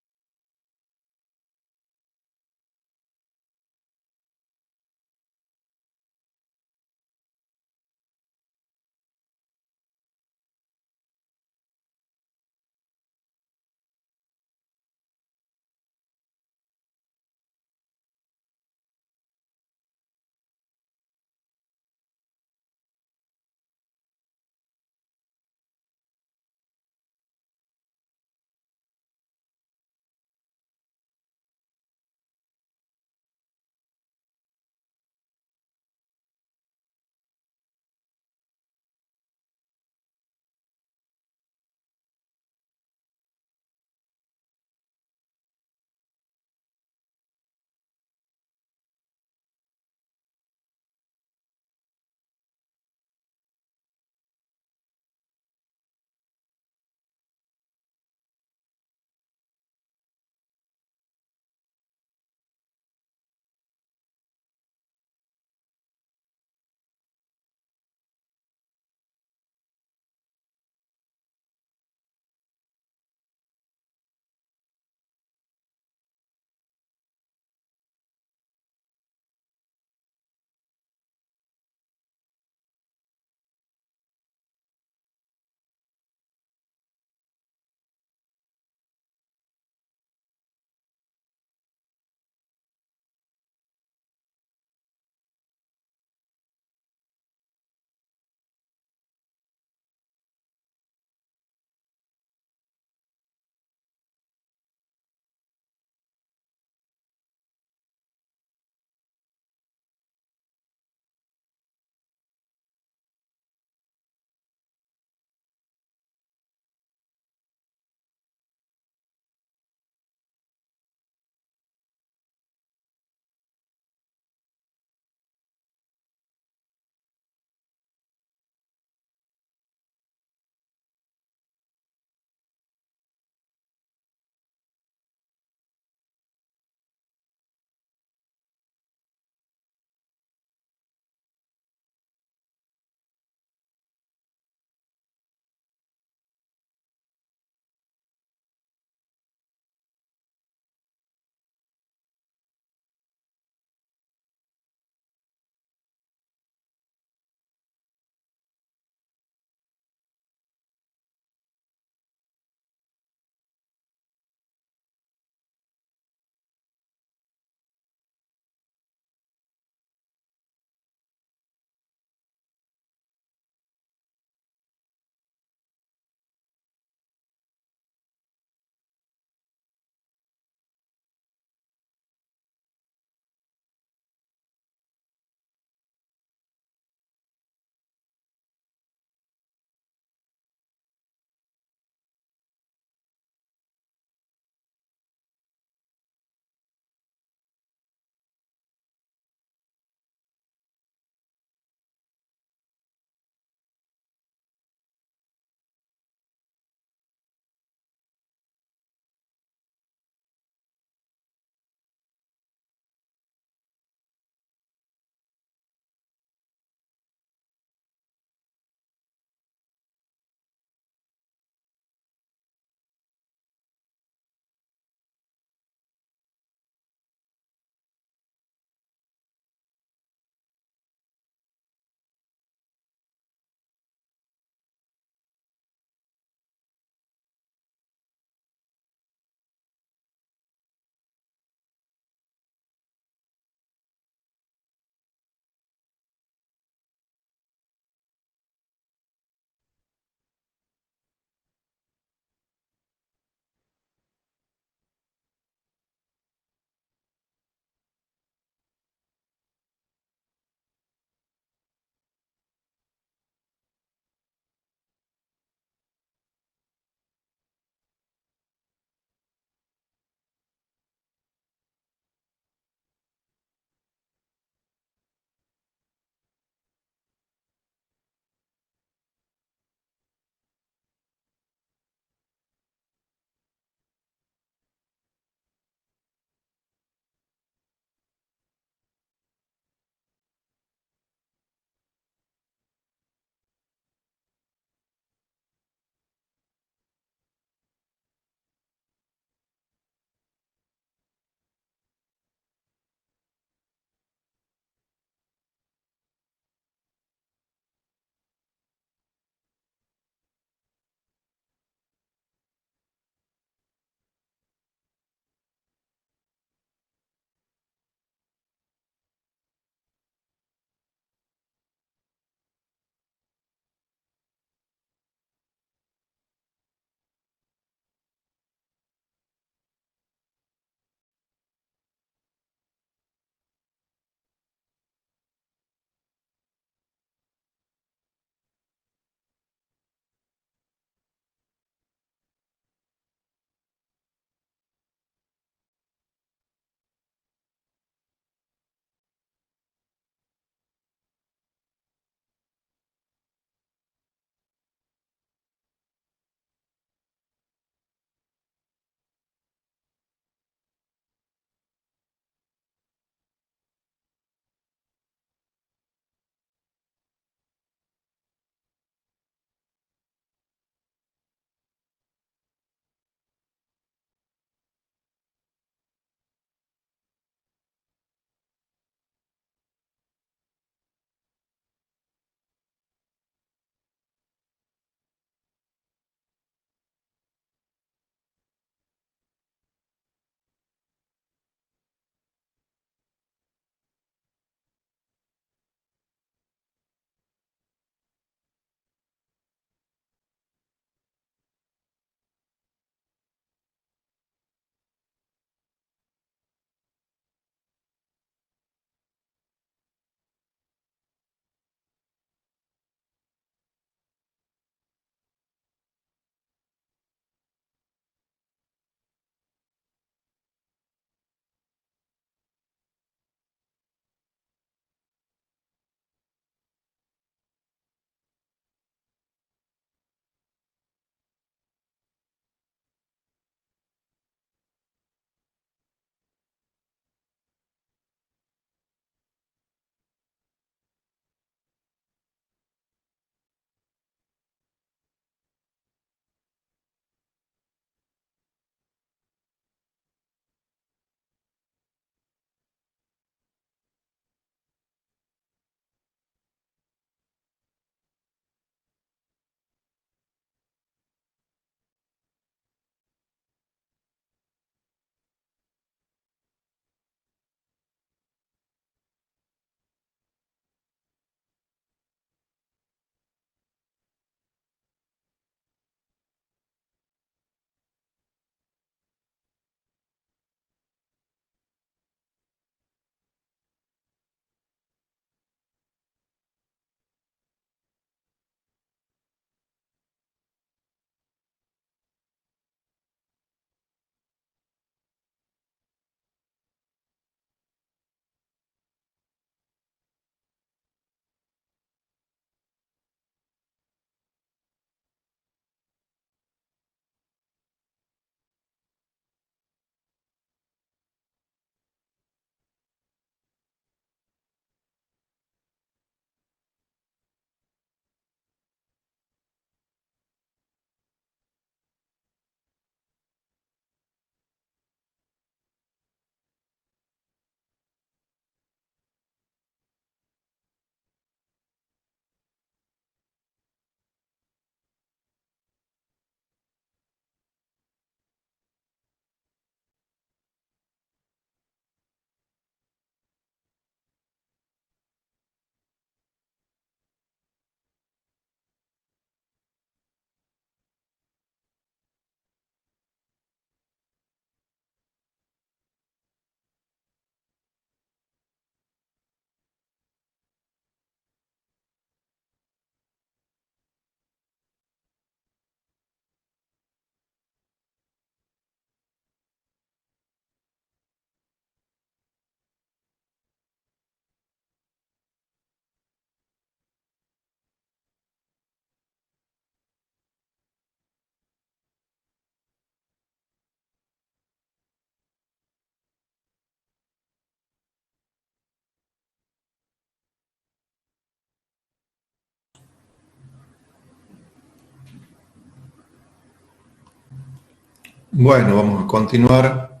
Bueno, vamos a continuar.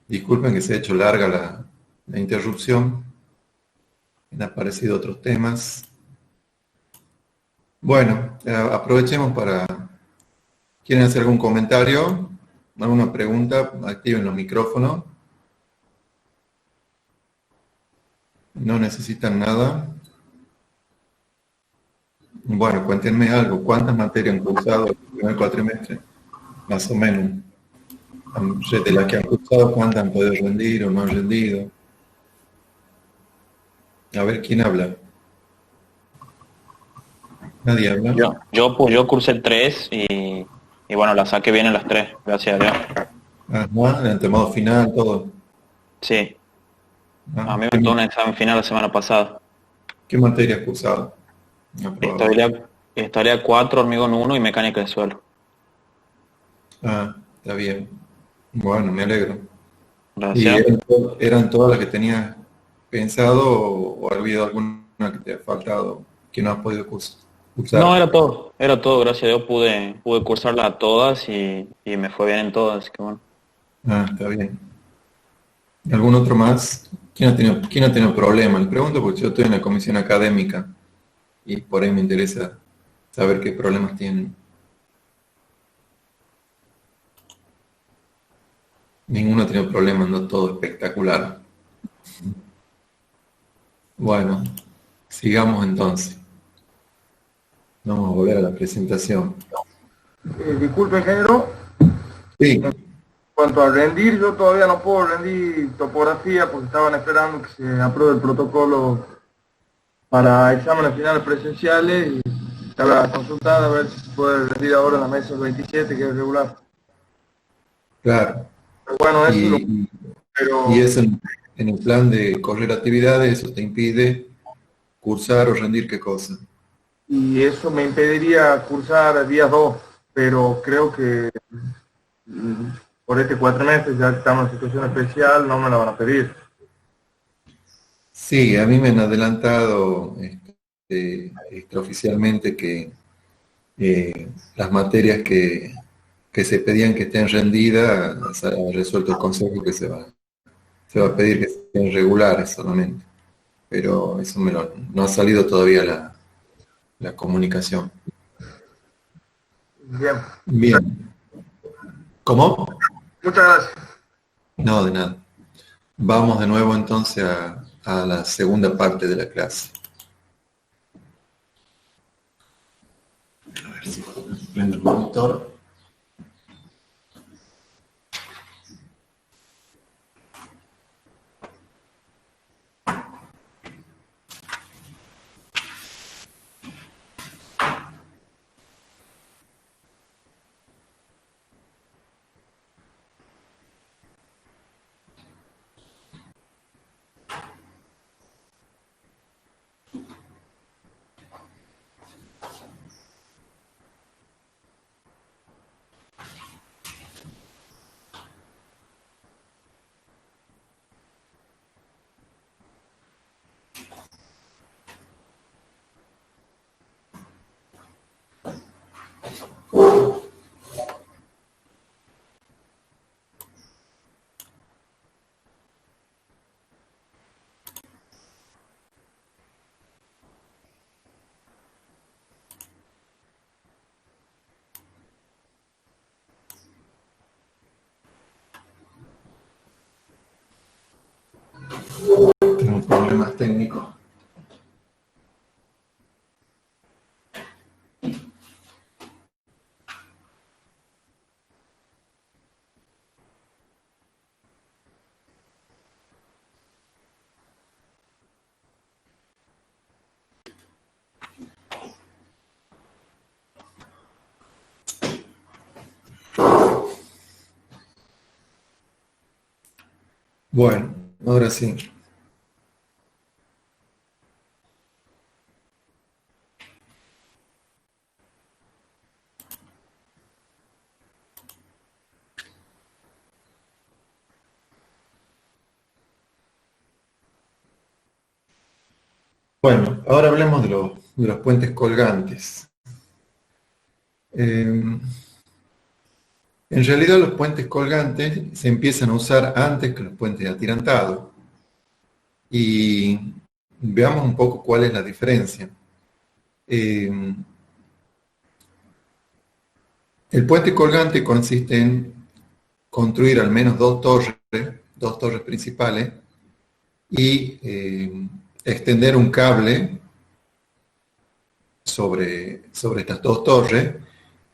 Disculpen que se ha hecho larga la interrupción. Han aparecido otros temas. Bueno, aprovechemos para... ¿Quieren hacer algún comentario? ¿Alguna pregunta? Activen los micrófonos. No necesitan nada. Bueno, cuéntenme algo. ¿Cuántas materias han cursado el primer cuatrimestre? Más o menos. De las que han cursado, ¿cuántas han podido rendir o no han rendido? A ver, ¿quién habla? Nadie habla. Yo cursé 3 y bueno, la saqué bien en las 3, gracias a Dios. Ajá, el modo final, todo. Sí, Ah, a mí me tocó un examen final la semana pasada. ¿qué materia has cursado? Aprobado. Historia 4, hormigón 1 y mecánica de suelo. Ah, está bien. Bueno, me alegro. ¿Y Gracias. eran todas las que tenías pensado o ha habido alguna que te ha faltado, que no has podido No, cursar? era todo, gracias a Dios pude cursarlas a todas y me fue bien en todas, así que bueno. Ah, está bien. ¿Algún otro más? ¿Quién ha tenido problemas? Le pregunto porque yo estoy en la comisión académica y por ahí me interesa saber qué problemas tienen. Ninguno ha tenido problemas, no todo espectacular. Bueno, sigamos entonces. Vamos a volver a la presentación. Disculpe, ingeniero. Sí, En cuanto a rendir, yo todavía no puedo rendir topografía porque estaban esperando que se apruebe el protocolo para exámenes finales presenciales y estaba consultada a ver si se puede rendir ahora en la mesa 27, que es regular. claro. Pero bueno, eso es lo Y, pero y eso en el plan de correr actividades, eso te impide cursar o rendir qué cosa. y eso me impediría cursar días 2, pero creo que por este cuatrimestre, ya que estamos en situación especial, no me la van a pedir. Sí, a mí me han adelantado extraoficialmente que las materias que se pedían que estén rendidas, ha resuelto el consejo que se va a pedir que sean regulares solamente. Pero eso no ha salido todavía la comunicación. Bien, Bien. ¿Cómo? muchas gracias. No, de nada. Vamos de nuevo entonces a la segunda parte de la clase. A ver si prendo el monitor. Tengo problemas técnicos. Bueno, ahora sí. Bueno, ahora hablemos de los puentes colgantes. En realidad los puentes colgantes se empiezan a usar antes que los puentes atirantados. Y veamos un poco cuál es la diferencia. El puente colgante consiste en construir al menos dos torres principales, y extender un cable sobre estas dos torres,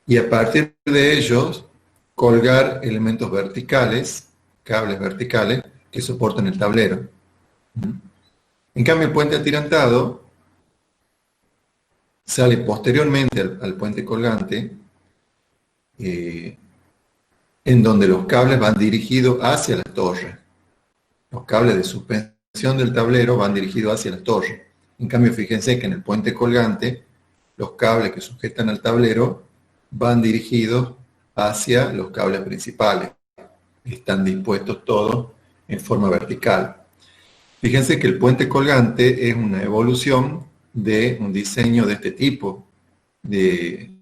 y a partir de ellos colgar elementos verticales, cables verticales, que soportan el tablero. En cambio, el puente atirantado sale posteriormente al puente colgante, en donde los cables van dirigidos hacia la torre. Los cables de suspensión del tablero van dirigidos hacia la torre. En cambio, fíjense que en el puente colgante, los cables que sujetan al tablero van dirigidos hacia los cables principales. Están dispuestos todos en forma vertical. Fíjense que el puente colgante es una evolución de un diseño de este tipo, del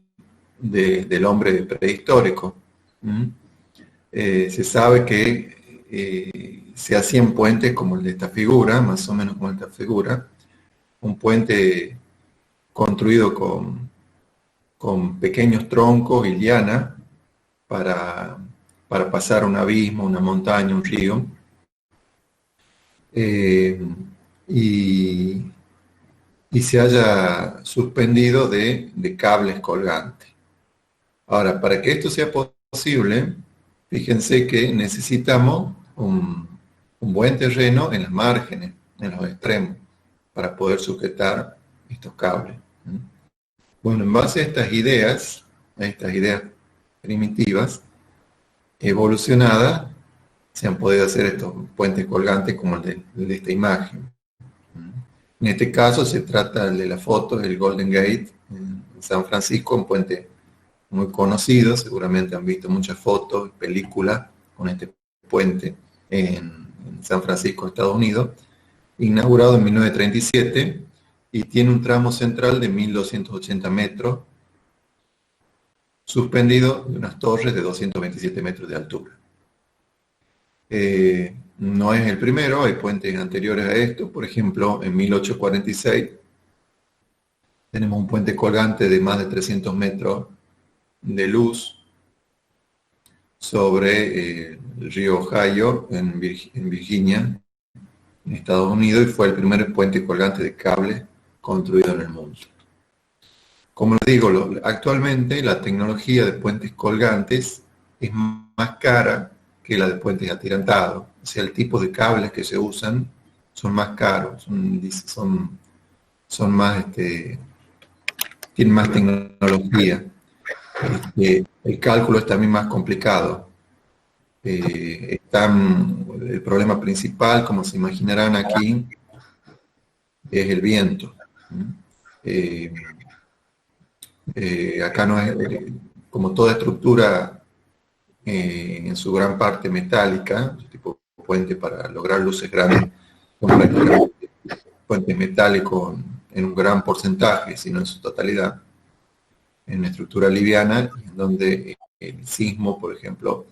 hombre prehistórico. Se sabe que se hacían puentes como el de esta figura, más o menos como esta figura, un puente construido con pequeños troncos y liana para pasar un abismo, una montaña, un río. Y se haya suspendido de cables colgantes. Ahora, para que esto sea posible, fíjense que necesitamos un buen terreno en las márgenes, en los extremos, para poder sujetar estos cables. Bueno, en base a estas ideas primitivas, evolucionadas, se han podido hacer estos puentes colgantes como el de esta imagen. En este caso se trata de la foto del Golden Gate en San Francisco, un puente muy conocido, seguramente han visto muchas fotos, películas con este puente en San Francisco, Estados Unidos, inaugurado en 1937, y tiene un tramo central de 1.280 metros, suspendido de unas torres de 227 metros de altura. No es el primero, hay puentes anteriores a esto. Por ejemplo, en 1846 tenemos un puente colgante de más de 300 metros de luz sobre el río Ohio en Virginia, en Estados Unidos, y fue el primer puente colgante de cable construido en el mundo. Como les digo, actualmente la tecnología de puentes colgantes es más cara que la de puentes atirantados. O sea, el tipo de cables que se usan son más caros, son más, tienen más tecnología. El cálculo es también más complicado. El problema principal, como se imaginarán aquí, es el viento. Acá no es, como toda estructura en su gran parte metálica, tipo puente para lograr luces grandes, son prácticamente puentes metálicos en un gran porcentaje, si no en su totalidad, en una estructura liviana, en donde el sismo, por ejemplo,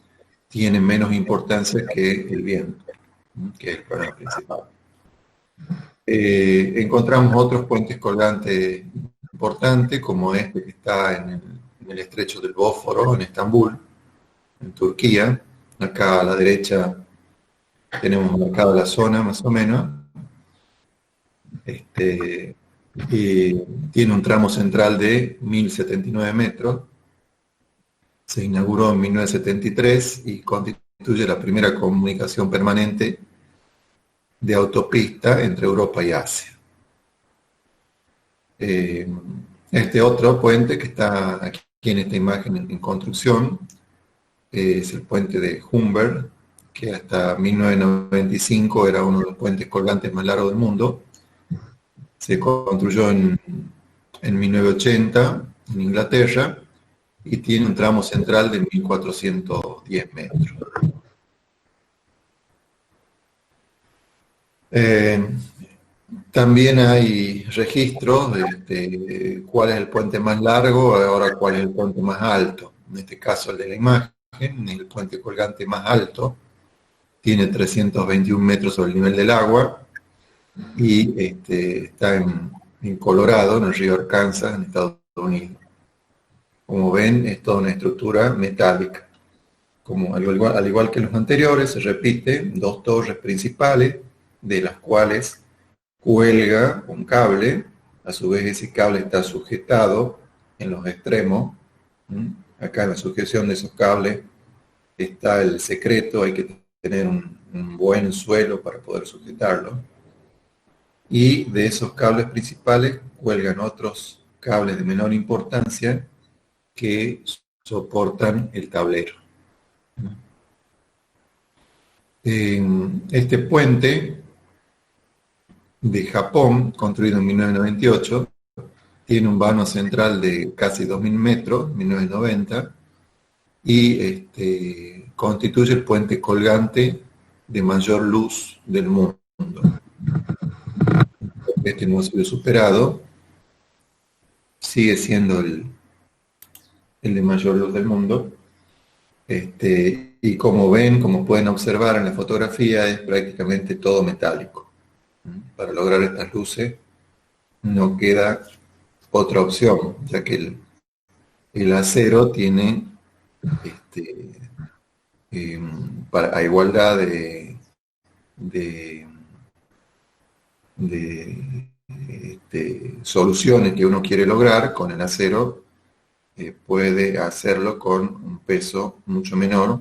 tiene menos importancia que el viento, que es el problema principal. Encontramos otros puentes colgantes importantes, como este que está en el estrecho del Bósforo, en Estambul, en Turquía. Acá a la derecha tenemos marcada la zona, más o menos. Y tiene un tramo central de 1.079 metros. Se inauguró en 1973 y constituye la primera comunicación permanente de autopista entre Europa y Asia. Este otro puente que está aquí en esta imagen en construcción es el puente de Humber, que hasta 1995 era uno de los puentes colgantes más largos del mundo. Se construyó en 1980 en Inglaterra y tiene un tramo central de 1.410 metros. También hay registros de cuál es el puente más largo, ahora cuál es el puente más alto, en este caso el de la imagen. el puente colgante más alto, tiene 321 metros sobre el nivel del agua y está en Colorado, en el río Arkansas, en Estados Unidos. Como ven, es toda una estructura metálica. Al igual que los anteriores, se repite dos torres principales, de las cuales cuelga un cable. A su vez, ese cable está sujetado en los extremos. Acá en la sujeción de esos cables está el secreto, hay que tener un buen suelo para poder sujetarlo. Y de esos cables principales cuelgan otros cables de menor importancia que soportan el tablero. Este puente de Japón, construido en 1998, tiene un vano central de casi 2.000 metros, 1990, y constituye el puente colgante de mayor luz del mundo. Este no ha sido superado, sigue siendo el de mayor luz del mundo. Y como ven, como pueden observar en la fotografía, es prácticamente todo metálico. Para lograr estas luces no queda otra opción, ya que el acero tiene, a igualdad de soluciones que uno quiere lograr con el acero, puede hacerlo con un peso mucho menor,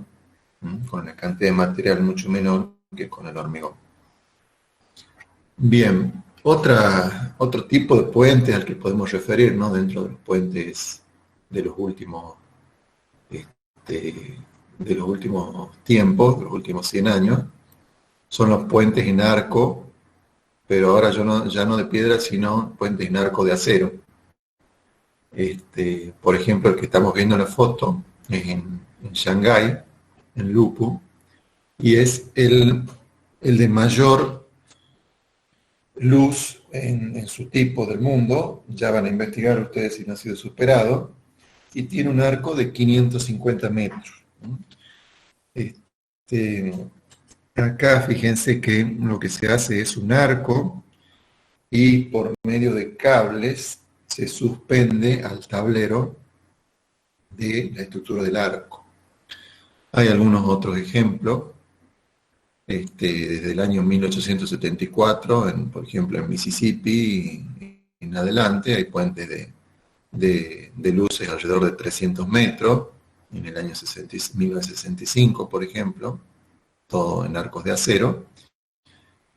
con la cantidad de material mucho menor que con el hormigón. Bien, otro tipo de puente al que podemos referirnos dentro de los puentes de los últimos tiempos, de los últimos 100 años, son los puentes en arco, pero ahora ya no de piedra, sino puentes en arco de acero. Por ejemplo, el que estamos viendo en la foto es en Shanghái, en Lupu, y es el de mayor luz en su tipo del mundo. Ya van a investigar ustedes si no ha sido superado, y tiene un arco de 550 metros. Acá fíjense que lo que se hace es un arco y por medio de cables se suspende al tablero de la estructura del arco. Hay algunos otros ejemplos. Desde el año 1874, por ejemplo en Mississippi en adelante, hay puentes de luces alrededor de 300 metros, en el año 1965, por ejemplo, todo en arcos de acero.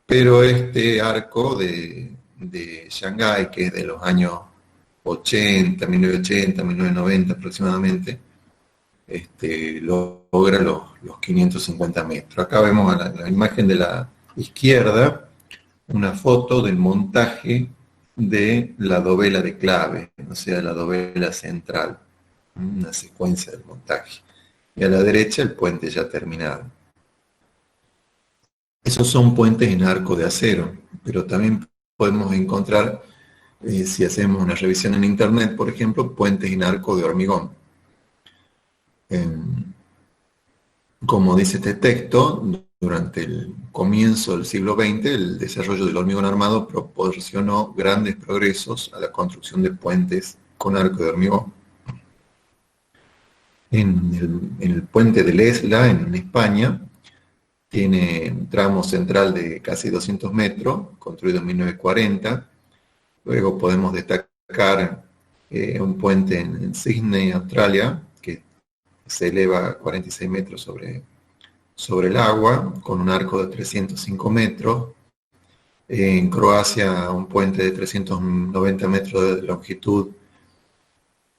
Pero este arco de Shanghái, que es de los años 80, 1980, 1990 aproximadamente, logra los 550 metros. Acá vemos a la imagen de la izquierda una foto del montaje de la dovela de clave, o sea, la dovela central, una secuencia del montaje. Y a la derecha el puente ya terminado. Esos son puentes en arco de acero, pero también podemos encontrar, si hacemos una revisión en internet, por ejemplo, puentes en arco de hormigón. Como dice este texto, durante el comienzo del siglo XX, el desarrollo del hormigón armado proporcionó grandes progresos a la construcción de puentes con arco de hormigón. En el puente de Lesla, en España, tiene un tramo central de casi 200 metros, construido en 1940. Luego podemos destacar un puente en Sydney, Australia, que se eleva a 46 metros sobre el agua, con un arco de 305 metros. En Croacia, un puente de 390 metros de longitud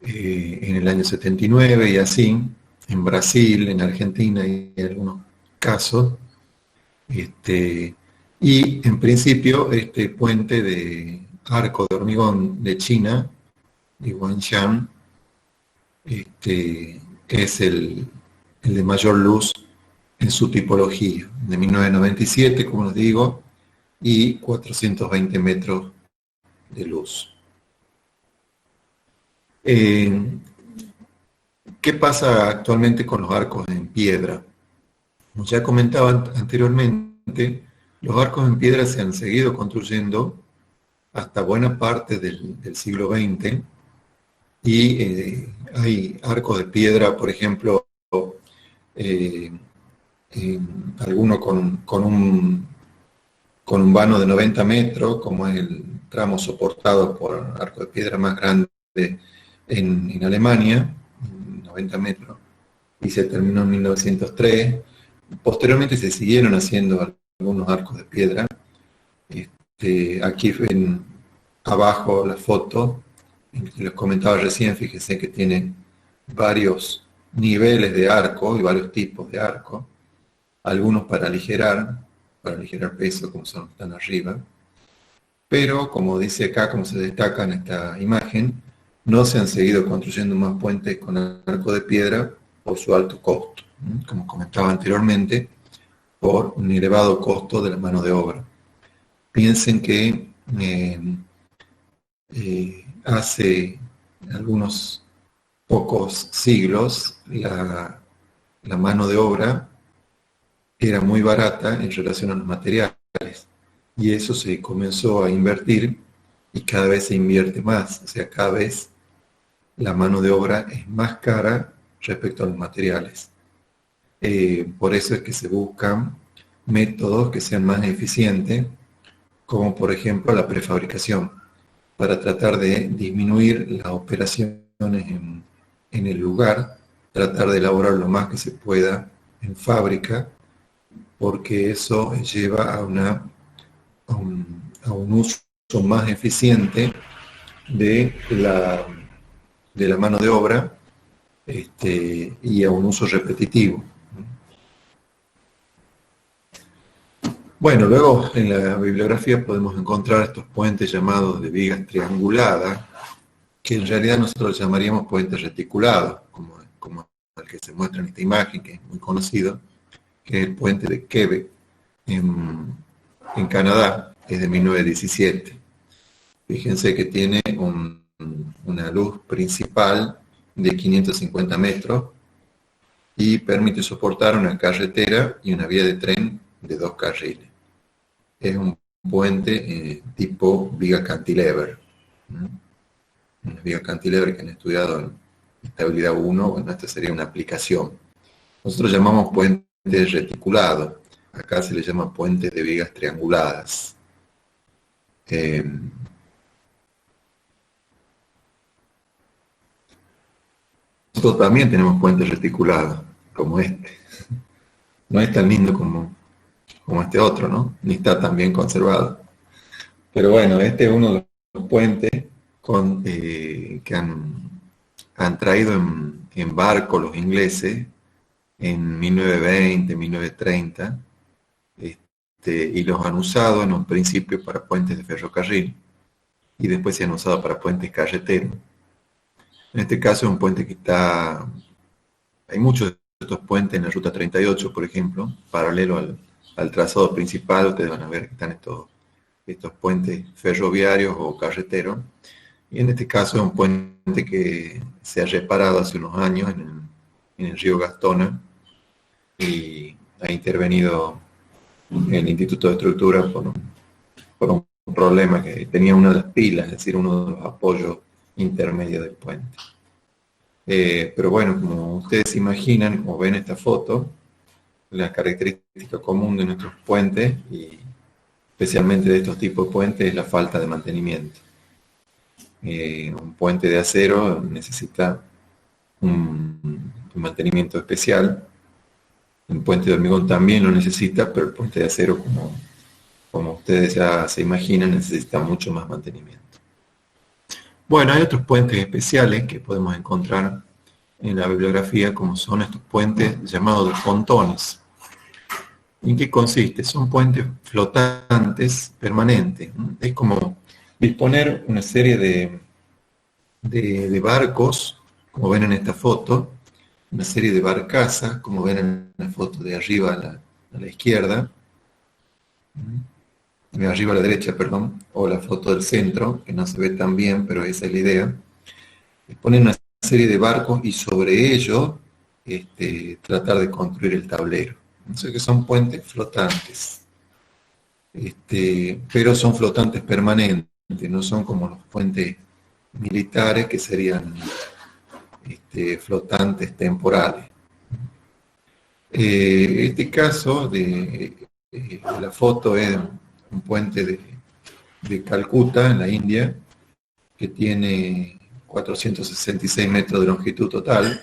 en el año 79, y así. En Brasil, en Argentina y en algunos casos. Y en principio, este puente de arco de hormigón de China, de Huangshan, es el de mayor luz en su tipología, de 1997, como les digo, y 420 metros de luz. ¿Qué ¿Qué pasa actualmente con los arcos en piedra? Como ya comentaba anteriormente, los arcos en piedra se han seguido construyendo hasta buena parte del siglo XX y hay arcos de piedra, por ejemplo, eh, alguno con un vano de 90 metros, como es el tramo soportado por arco de piedra más grande en Alemania, 90 metros, y se terminó en 1903. Posteriormente se siguieron haciendo algunos arcos de piedra. Aquí ven abajo la foto, que les comentaba recién, fíjense que tiene varios niveles de arco y varios tipos de arco, algunos para aligerar peso, como son los que están arriba, pero como dice acá, como se destaca en esta imagen, no se han seguido construyendo más puentes con arco de piedra por su alto costo, como comentaba anteriormente, por un elevado costo de la mano de obra. Piensen que hace algunos pocos siglos la mano de obra era muy barata en relación a los materiales, y eso se comenzó a invertir y cada vez se invierte más, o sea, cada vez la mano de obra es más cara respecto a los materiales. Por eso es que se buscan métodos que sean más eficientes, como por ejemplo la prefabricación, para tratar de disminuir las operaciones en el lugar, tratar de elaborar lo más que se pueda en fábrica, porque eso lleva a un uso más eficiente de la mano de obra y a un uso repetitivo. Bueno, luego en la bibliografía podemos encontrar estos puentes llamados de vigas trianguladas, que en realidad nosotros llamaríamos puentes reticulados, como el que se muestra en esta imagen, que es muy conocido, que es el puente de Quebec en Canadá, que es de 1917. Fíjense que tiene una luz principal de 550 metros y permite soportar una carretera y una vía de tren de 2 carriles. Es un puente tipo viga cantilever. Una viga cantilever que han estudiado en estabilidad 1, bueno, esta sería una aplicación. Nosotros llamamos puente reticulado, acá se le llama puente de vigas trianguladas. Nosotros también tenemos puentes reticulados, como este. No es tan lindo como este otro, ¿no? Ni está tan bien conservado. Pero bueno, este es uno de los puentes que han traído en barco los ingleses en 1920, 1930, y los han usado en un principio para puentes de ferrocarril, y después se han usado para puentes carreteros. En este caso es un puente que hay muchos de estos puentes en la ruta 38, por ejemplo, paralelo al trazado principal. Ustedes van a ver que están estos puentes ferroviarios o carreteros, y en este caso es un puente que se ha reparado hace unos años en el río Gastona, y ha intervenido el Instituto de Estructura por un problema que tenía una de las pilas, es decir, uno de los apoyos intermedios del puente. Pero bueno, como ustedes se imaginan, como ven esta foto, la característica común de nuestros puentes, y especialmente de estos tipos de puentes, es la falta de mantenimiento. Un puente de acero necesita un mantenimiento especial. Un puente de hormigón también lo necesita, pero el puente de acero, como ustedes ya se imaginan, necesita mucho más mantenimiento. Bueno, hay otros puentes especiales que podemos encontrar en la bibliografía, como son estos puentes llamados de pontones. ¿En qué consiste? Son puentes flotantes permanentes. Es como disponer una serie de barcos, como ven en esta foto, una serie de barcazas, como ven en la foto de arriba a la izquierda, de arriba a la derecha, perdón, o la foto del centro, que no se ve tan bien, pero esa es la idea. Ponen una serie de barcos y sobre ello tratar de construir el tablero. O sea que son puentes flotantes, pero son flotantes permanentes, no son como los puentes militares que serían flotantes temporales. Este caso de la foto es un puente de Calcuta, en la India, que tiene 466 metros de longitud total,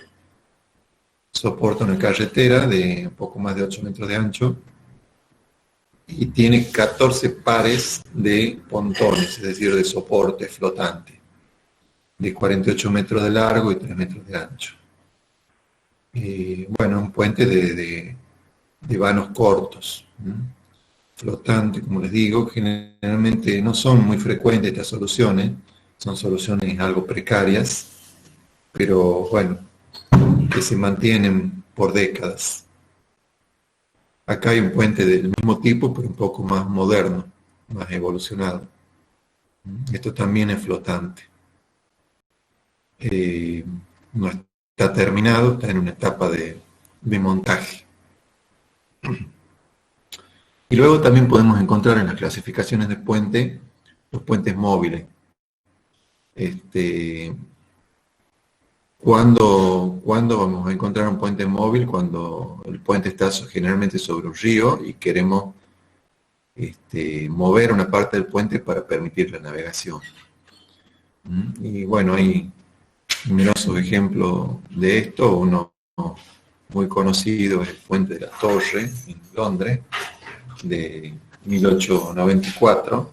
soporta una carretera de un poco más de 8 metros de ancho y tiene 14 pares de pontones, es decir, de soporte flotante, de 48 metros de largo y 3 metros de ancho. Bueno, un puente de vanos cortos, flotante, como les digo. Generalmente no son muy frecuentes estas soluciones, son soluciones algo precarias, pero bueno, que se mantienen por décadas. Acá hay un puente del mismo tipo, pero un poco más moderno, más evolucionado. Esto también es flotante. No está terminado, está en una etapa de montaje. Y luego también podemos encontrar en las clasificaciones de puente los puentes móviles. ¿Cuándo vamos a encontrar un puente móvil? Cuando el puente está generalmente sobre un río y queremos mover una parte del puente para permitir la navegación. Y bueno, hay numerosos ejemplos de esto. Uno muy conocido es el puente de la Torre en Londres, de 1894.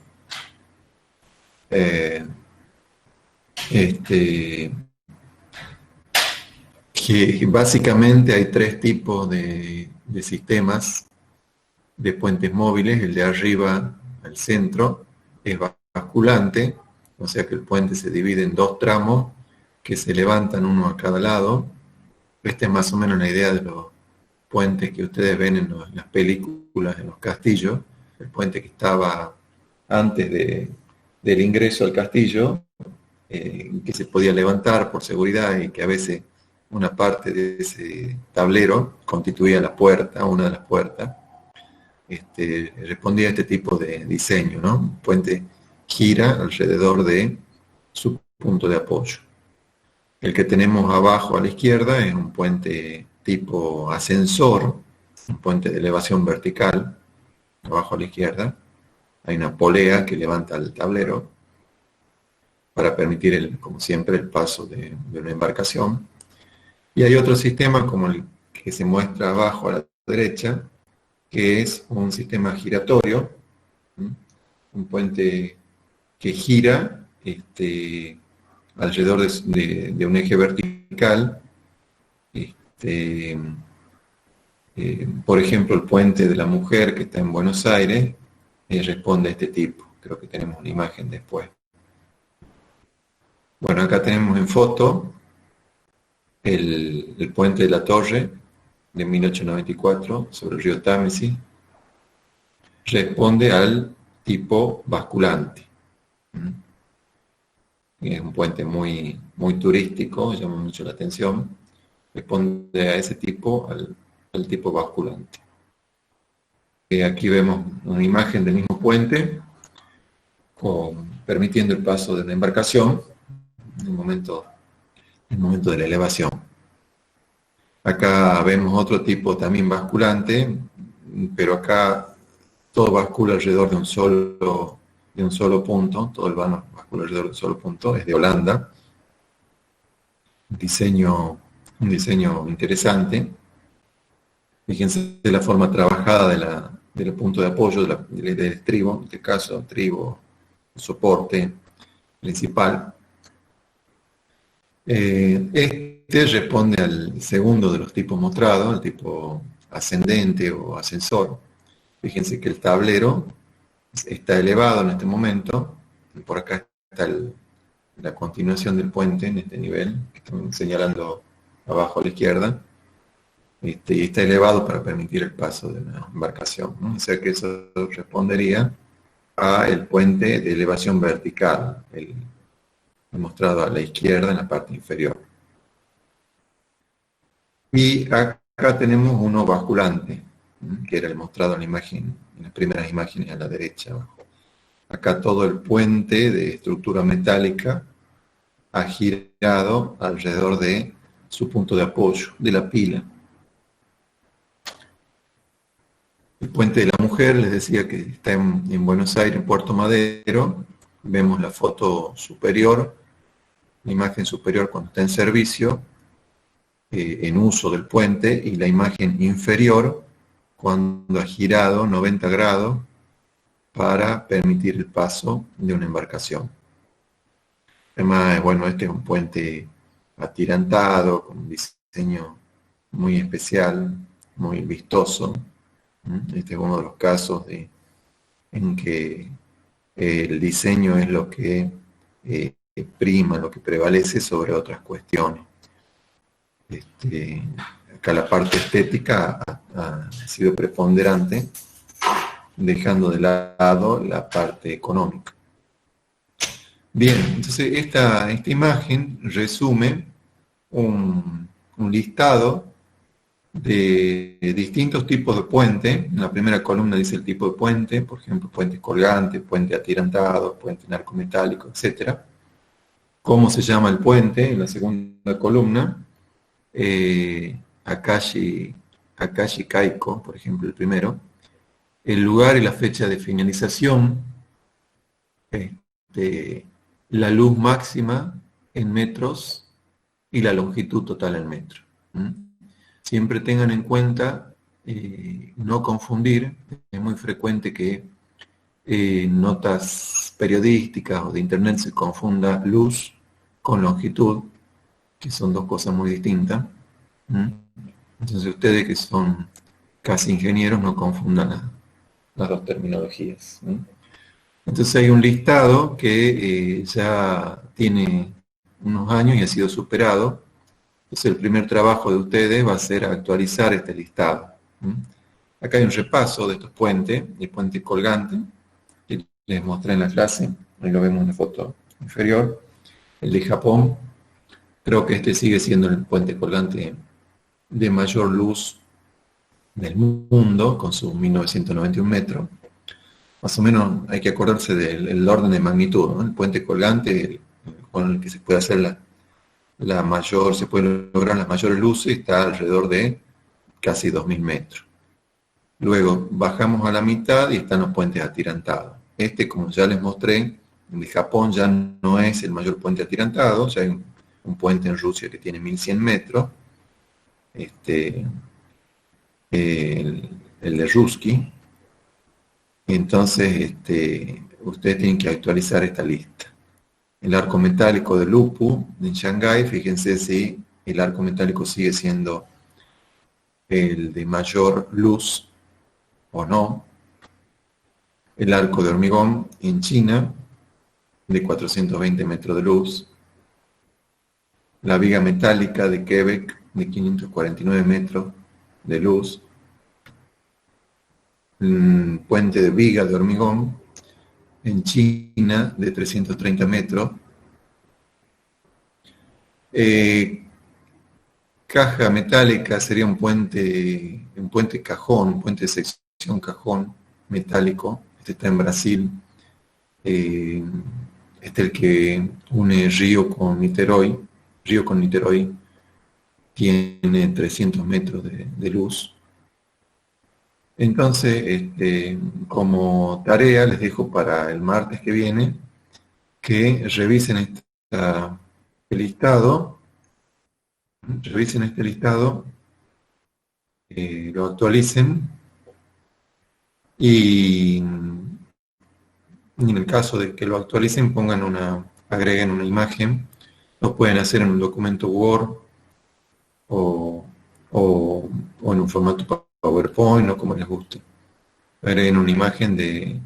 Que básicamente hay tres tipos de sistemas de puentes móviles. El de arriba al centro es basculante, o sea que el puente se divide en dos tramos que se levantan uno a cada lado. Esta es más o menos la idea de los puentes que ustedes ven en las películas, en los castillos. El puente que estaba antes del ingreso al castillo, que se podía levantar por seguridad y que a veces una parte de ese tablero constituía la puerta, una de las puertas. Respondía a este tipo de diseño, ¿no? Un puente gira alrededor de su punto de apoyo. El que tenemos abajo a la izquierda es un puente tipo ascensor, un puente de elevación vertical. Abajo a la izquierda hay una polea que levanta el tablero para permitir, como siempre, el paso de una embarcación. Y hay otro sistema como el que se muestra abajo a la derecha, que es un sistema giratorio, un puente que gira alrededor de un eje vertical. Por ejemplo, el puente de la Mujer, que está en Buenos Aires, responde a este tipo. Creo que tenemos una imagen después. Bueno, acá tenemos en foto el puente de la Torre de 1894 sobre el río Támesis. Responde al tipo basculante. Es un puente muy, muy turístico, llama mucho la atención. Responde a ese tipo, al tipo basculante. Aquí vemos una imagen del mismo puente, permitiendo el paso de la embarcación en el momento de la elevación. Acá vemos otro tipo también basculante, pero acá todo bascula alrededor de un solo punto, todo el vano bascula alrededor de un solo punto, es de Holanda. Un diseño interesante. Fíjense de la forma trabajada del punto de apoyo del estribo, en este caso, estribo, soporte principal. Este responde al segundo de los tipos mostrados, el tipo ascendente o ascensor. Fíjense que el tablero está elevado en este momento, y por acá está la continuación del puente en este nivel, que estoy señalando abajo a la izquierda, y está elevado para permitir el paso de una embarcación, ¿no? O sea que eso respondería a el puente de elevación vertical, el mostrado a la izquierda en la parte inferior. Y acá tenemos uno basculante, que era el mostrado en la imagen, en las primeras imágenes a la derecha abajo. Acá todo el puente de estructura metálica ha girado alrededor de su punto de apoyo, de la pila. El puente de la mujer, les decía que está en Buenos Aires, en Puerto Madero. Vemos la foto superior, la imagen superior cuando está en servicio, en uso del puente, y la imagen inferior cuando ha girado 90 grados para permitir el paso de una embarcación. Además, bueno, este es un puente atirantado, con un diseño muy especial, muy vistoso. Este es uno de los casos en que el diseño es lo que prima, lo que prevalece sobre otras cuestiones. Acá la parte estética ha sido preponderante, dejando de lado la parte económica. Bien, entonces esta imagen resume un listado de distintos tipos de puente. En la primera columna dice el tipo de puente, por ejemplo, puente colgante, puente atirantado, puente narcometálico, etc. ¿Cómo se llama el puente? En la segunda columna, Akashi Kaiko, por ejemplo, el primero. El lugar y la fecha de finalización, la luz máxima en metros y la longitud total en metros. Siempre tengan en cuenta no confundir. Es muy frecuente que notas periodísticas o de internet se confunda luz con longitud, que son dos cosas muy distintas. Entonces ustedes que son casi ingenieros no confundan las dos terminologías. Entonces hay un listado que ya tiene unos años y ha sido superado. Entonces el primer trabajo de ustedes va a ser actualizar este listado. Acá hay un repaso de estos puentes, el puente colgante, que les mostré en la clase, ahí lo vemos en la foto inferior. El de Japón, creo que este sigue siendo el puente colgante de mayor luz del mundo, con sus 1991 metros. Más o menos hay que acordarse del orden de magnitud, ¿no? El puente colgante, con el que se puede hacer se pueden lograr las mayores luces, está alrededor de casi 2000 metros. Luego bajamos a la mitad y están los puentes atirantados. Este, como ya les mostré, el de Japón ya no es el mayor puente atirantado, ya hay un puente en Rusia que tiene 1100 metros. El de Ruski. Entonces, ustedes tienen que actualizar esta lista. El arco metálico de Lupu en Shanghái, fíjense si el arco metálico sigue siendo el de mayor luz o no. El arco de hormigón en China, de 420 metros de luz. La viga metálica de Quebec, de 549 metros de luz. Puente de viga de hormigón en China de 330 metros. Caja metálica sería un puente cajón, un puente de sección cajón metálico. Este está en Brasil. Este es el que une Río con Niterói. Río con Niterói tiene 300 metros de luz. Entonces, como tarea les dejo para el martes que viene que revisen este listado, lo actualicen y en el caso de que lo actualicen agreguen una imagen. Lo pueden hacer en un documento Word o en un formato PowerPoint o como les guste. Agreguen una imagen de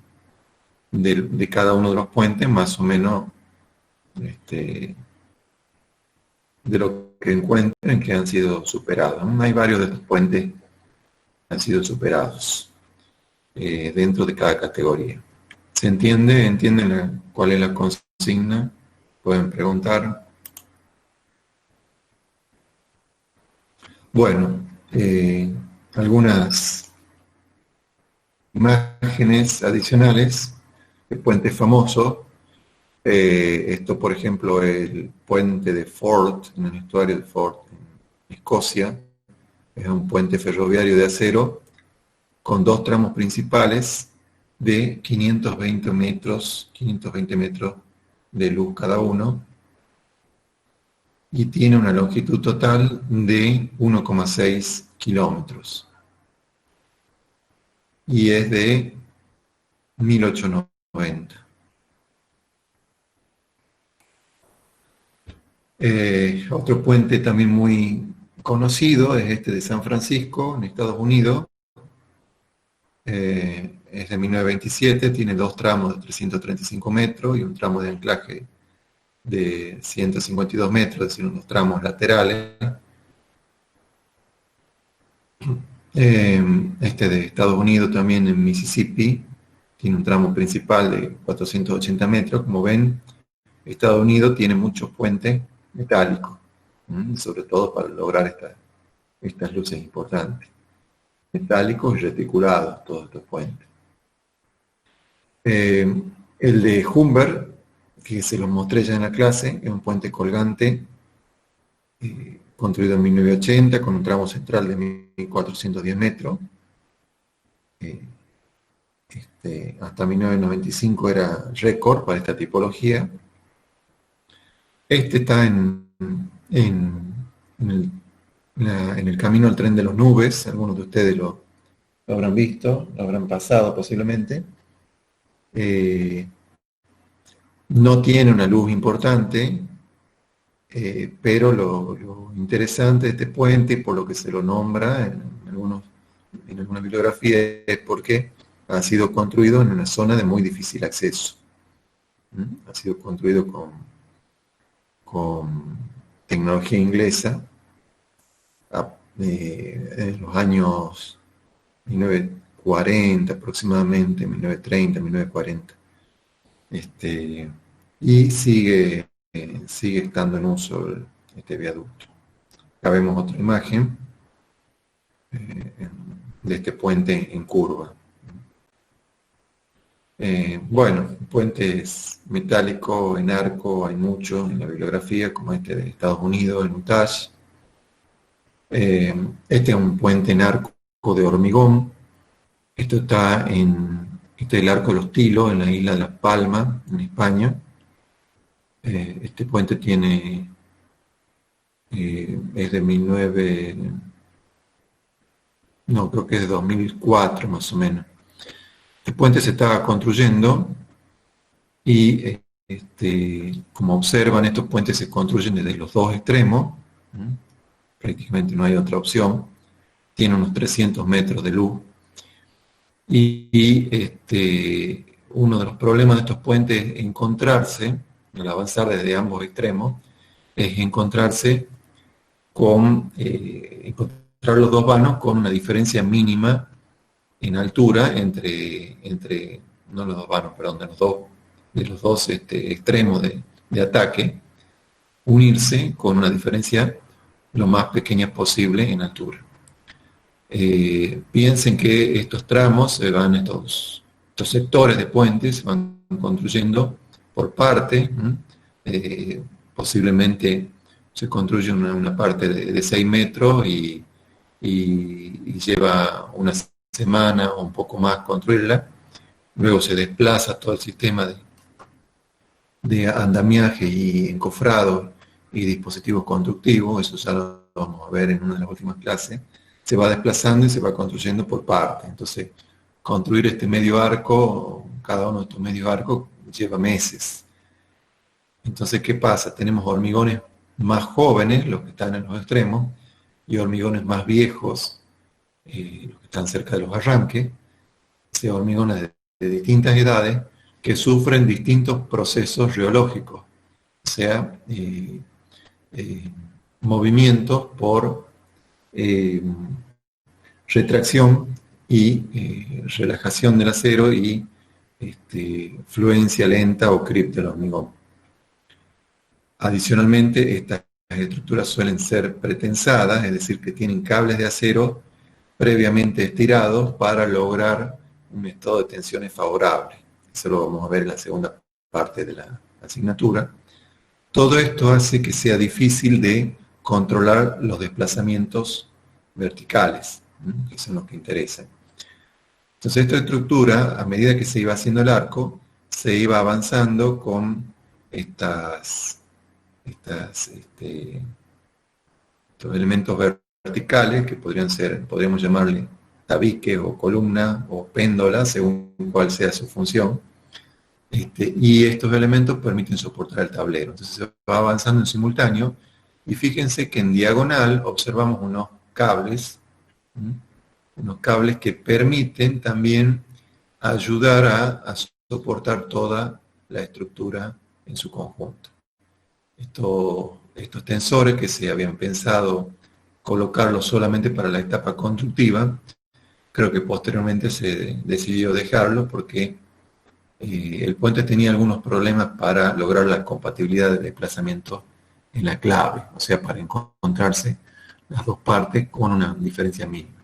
cada uno de los puentes, más o menos de lo que encuentren que han sido superados. Hay varios de estos puentes que han sido superados dentro de cada categoría. ¿Se entiende? ¿Entienden cuál es la consigna? Pueden preguntar. Bueno, algunas imágenes adicionales de puentes famosos. Esto, por ejemplo, el puente de Fort, en el estuario de Fort, en Escocia. Es un puente ferroviario de acero con dos tramos principales de 520 metros de luz cada uno, y tiene una longitud total de 1,6 kilómetros. Y es de 1890. Otro puente también muy conocido es este de San Francisco, en Estados Unidos. Es de 1927, tiene dos tramos de 335 metros y un tramo de anclaje de 152 metros, es decir, unos tramos laterales. Este de Estados Unidos también en Mississippi, tiene un tramo principal de 480 metros. Como ven, Estados Unidos tiene muchos puentes metálicos, sobre todo para lograr estas luces importantes. Metálicos y reticulados, todos estos puentes. El de Humber, que se los mostré ya en la clase, es un puente colgante construido en 1980 con un tramo central de 1410 metros. Hasta 1995 era récord para esta tipología. Este está en el camino al tren de las nubes. Algunos de ustedes lo habrán visto, lo habrán pasado posiblemente. No tiene una luz importante, pero lo interesante de este puente, por lo que se lo nombra en alguna bibliografía, es porque ha sido construido en una zona de muy difícil acceso. Ha sido construido con tecnología inglesa en los años 1940 aproximadamente, 1930, 1940. Y sigue estando en uso este viaducto. Acá vemos otra imagen de este puente en curva. Bueno, puentes metálicos en arco hay muchos en la bibliografía, como este de Estados Unidos, en Utah. Este es un puente en arco de hormigón. Esto está este es el Arco de los Tilos, en la isla de Las Palmas, en España. Este puente tiene, es de creo que es de 2004 más o menos. Este puente se estaba construyendo y, como observan, estos puentes se construyen desde los dos extremos. Prácticamente no hay otra opción. Tiene unos 300 metros de luz. Y uno de los problemas de estos puentes es encontrarse, al avanzar desde ambos extremos, es encontrar los dos vanos con una diferencia mínima en altura entre no los dos vanos, perdón, de los dos extremos de ataque, unirse con una diferencia lo más pequeña posible en altura. Piensen que estos tramos estos sectores de puentes se van construyendo por parte. Posiblemente se construye una parte de 6 metros y lleva una semana o un poco más construirla. Luego se desplaza todo el sistema de andamiaje y encofrado y dispositivos constructivos. Eso ya lo vamos a ver en una de las últimas clases. Se va desplazando y se va construyendo por parte. Entonces, construir este medio arco, cada uno de estos medios arcos, lleva meses. Entonces, ¿qué pasa? Tenemos hormigones más jóvenes, los que están en los extremos, y hormigones más viejos, los que están cerca de los arranques, hormigones de distintas edades, que sufren distintos procesos reológicos, o sea, movimientos por retracción y relajación del acero y fluencia lenta o creep del hormigón. Adicionalmente, estas estructuras suelen ser pretensadas, es decir, que tienen cables de acero previamente estirados para lograr un estado de tensiones favorable. Eso lo vamos a ver en la segunda parte de la asignatura. Todo esto hace que sea difícil de controlar los desplazamientos verticales, que son los que interesan. Entonces esta estructura, a medida que se iba haciendo el arco, se iba avanzando con estos elementos verticales que podríamos llamarle tabiques o columna o péndola, según cuál sea su función. Y estos elementos permiten soportar el tablero. Entonces se va avanzando en simultáneo, y fíjense que en diagonal observamos unos cables que permiten también ayudar a soportar toda la estructura en su conjunto. Estos tensores que se habían pensado colocarlos solamente para la etapa constructiva, creo que posteriormente se decidió dejarlo porque el puente tenía algunos problemas para lograr la compatibilidad de desplazamiento en la clave, o sea, para encontrarse las dos partes con una diferencia mínima.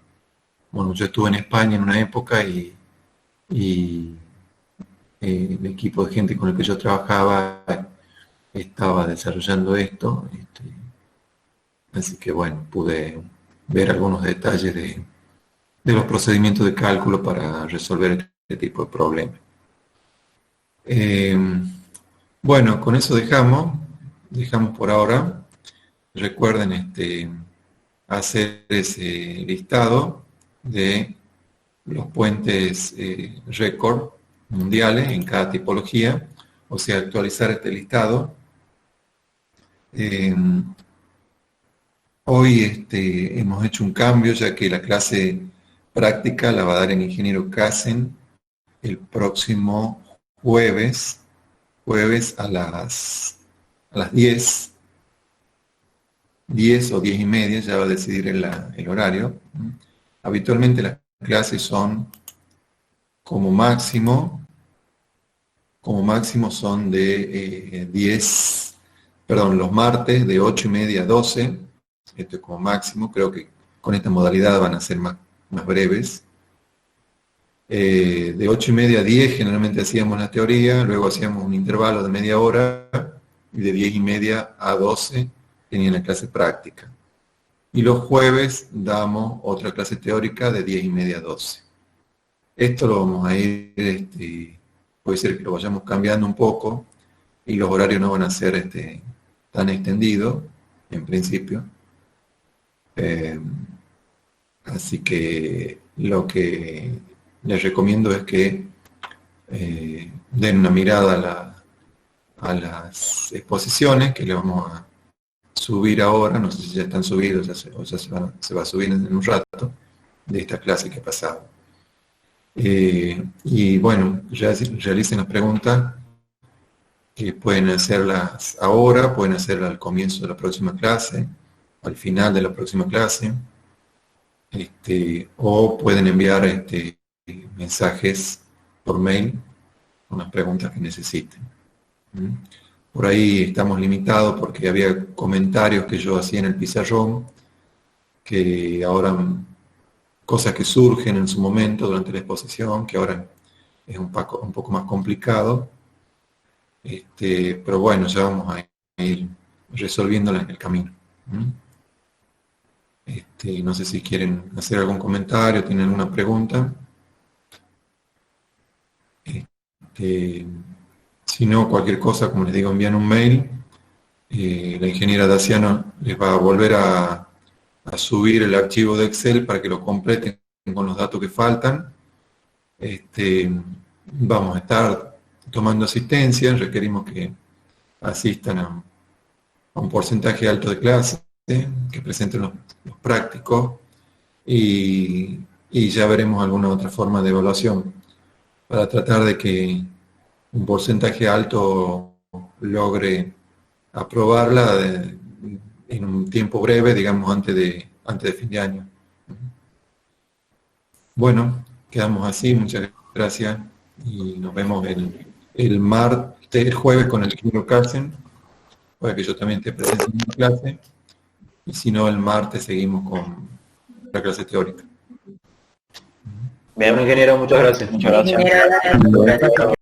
Bueno, yo estuve en España en una época y el equipo de gente con el que yo trabajaba estaba desarrollando esto, así que bueno, pude ver algunos detalles de los procedimientos de cálculo para resolver este tipo de problemas. Bueno, con eso dejamos por ahora. Recuerden hacer ese listado de los puentes récord mundiales en cada tipología, o sea, actualizar este listado. Hoy hemos hecho un cambio, ya que la clase práctica la va a dar el ingeniero Kassen el próximo jueves a las 10 o 10 y media, ya va a decidir el horario. Habitualmente las clases son como máximo son de los martes de 8 y media a 12, esto es como máximo, creo que con esta modalidad van a ser más breves. De 8 y media a 10 generalmente hacíamos la teoría, luego hacíamos un intervalo de media hora, y de 10 y media a 12 tenían la clase práctica. Y los jueves damos otra clase teórica de 10 y media a 12. Esto lo vamos a ir, puede ser que lo vayamos cambiando un poco, y los horarios no van a ser tan extendidos, en principio. Así que lo que les recomiendo es que den una mirada a las exposiciones que le vamos a subir ahora, no sé si ya están subidos o ya se va a subir en un rato, de esta clase que ha pasado. Y bueno, realicen las preguntas, que pueden hacerlas ahora, pueden hacerlas al comienzo de la próxima clase, al final de la próxima clase, o pueden enviar mensajes por mail con las preguntas que necesiten. Por ahí estamos limitados porque había comentarios que yo hacía en el pizarrón, que ahora, cosas que surgen en su momento durante la exposición, que ahora es un poco más complicado, pero bueno, ya vamos a ir resolviéndolas en el camino. No sé si quieren hacer algún comentario, tienen alguna pregunta. Si no, cualquier cosa, como les digo, envían un mail. La ingeniera Daciano les va a volver a subir el archivo de Excel para que lo completen con los datos que faltan. Vamos a estar tomando asistencia, requerimos que asistan a un porcentaje alto de clase, que presenten los prácticos, y ya veremos alguna otra forma de evaluación para tratar de que un porcentaje alto logre aprobarla en un tiempo breve, digamos antes de fin de año. Bueno, quedamos así, muchas gracias, y nos vemos el jueves con el ingeniero Carlsen. puede que yo también esté presente en la clase, y si no, el martes seguimos con la clase teórica. Bien, ingeniero, muchas gracias. Muchas gracias. Ingeniero, gracias.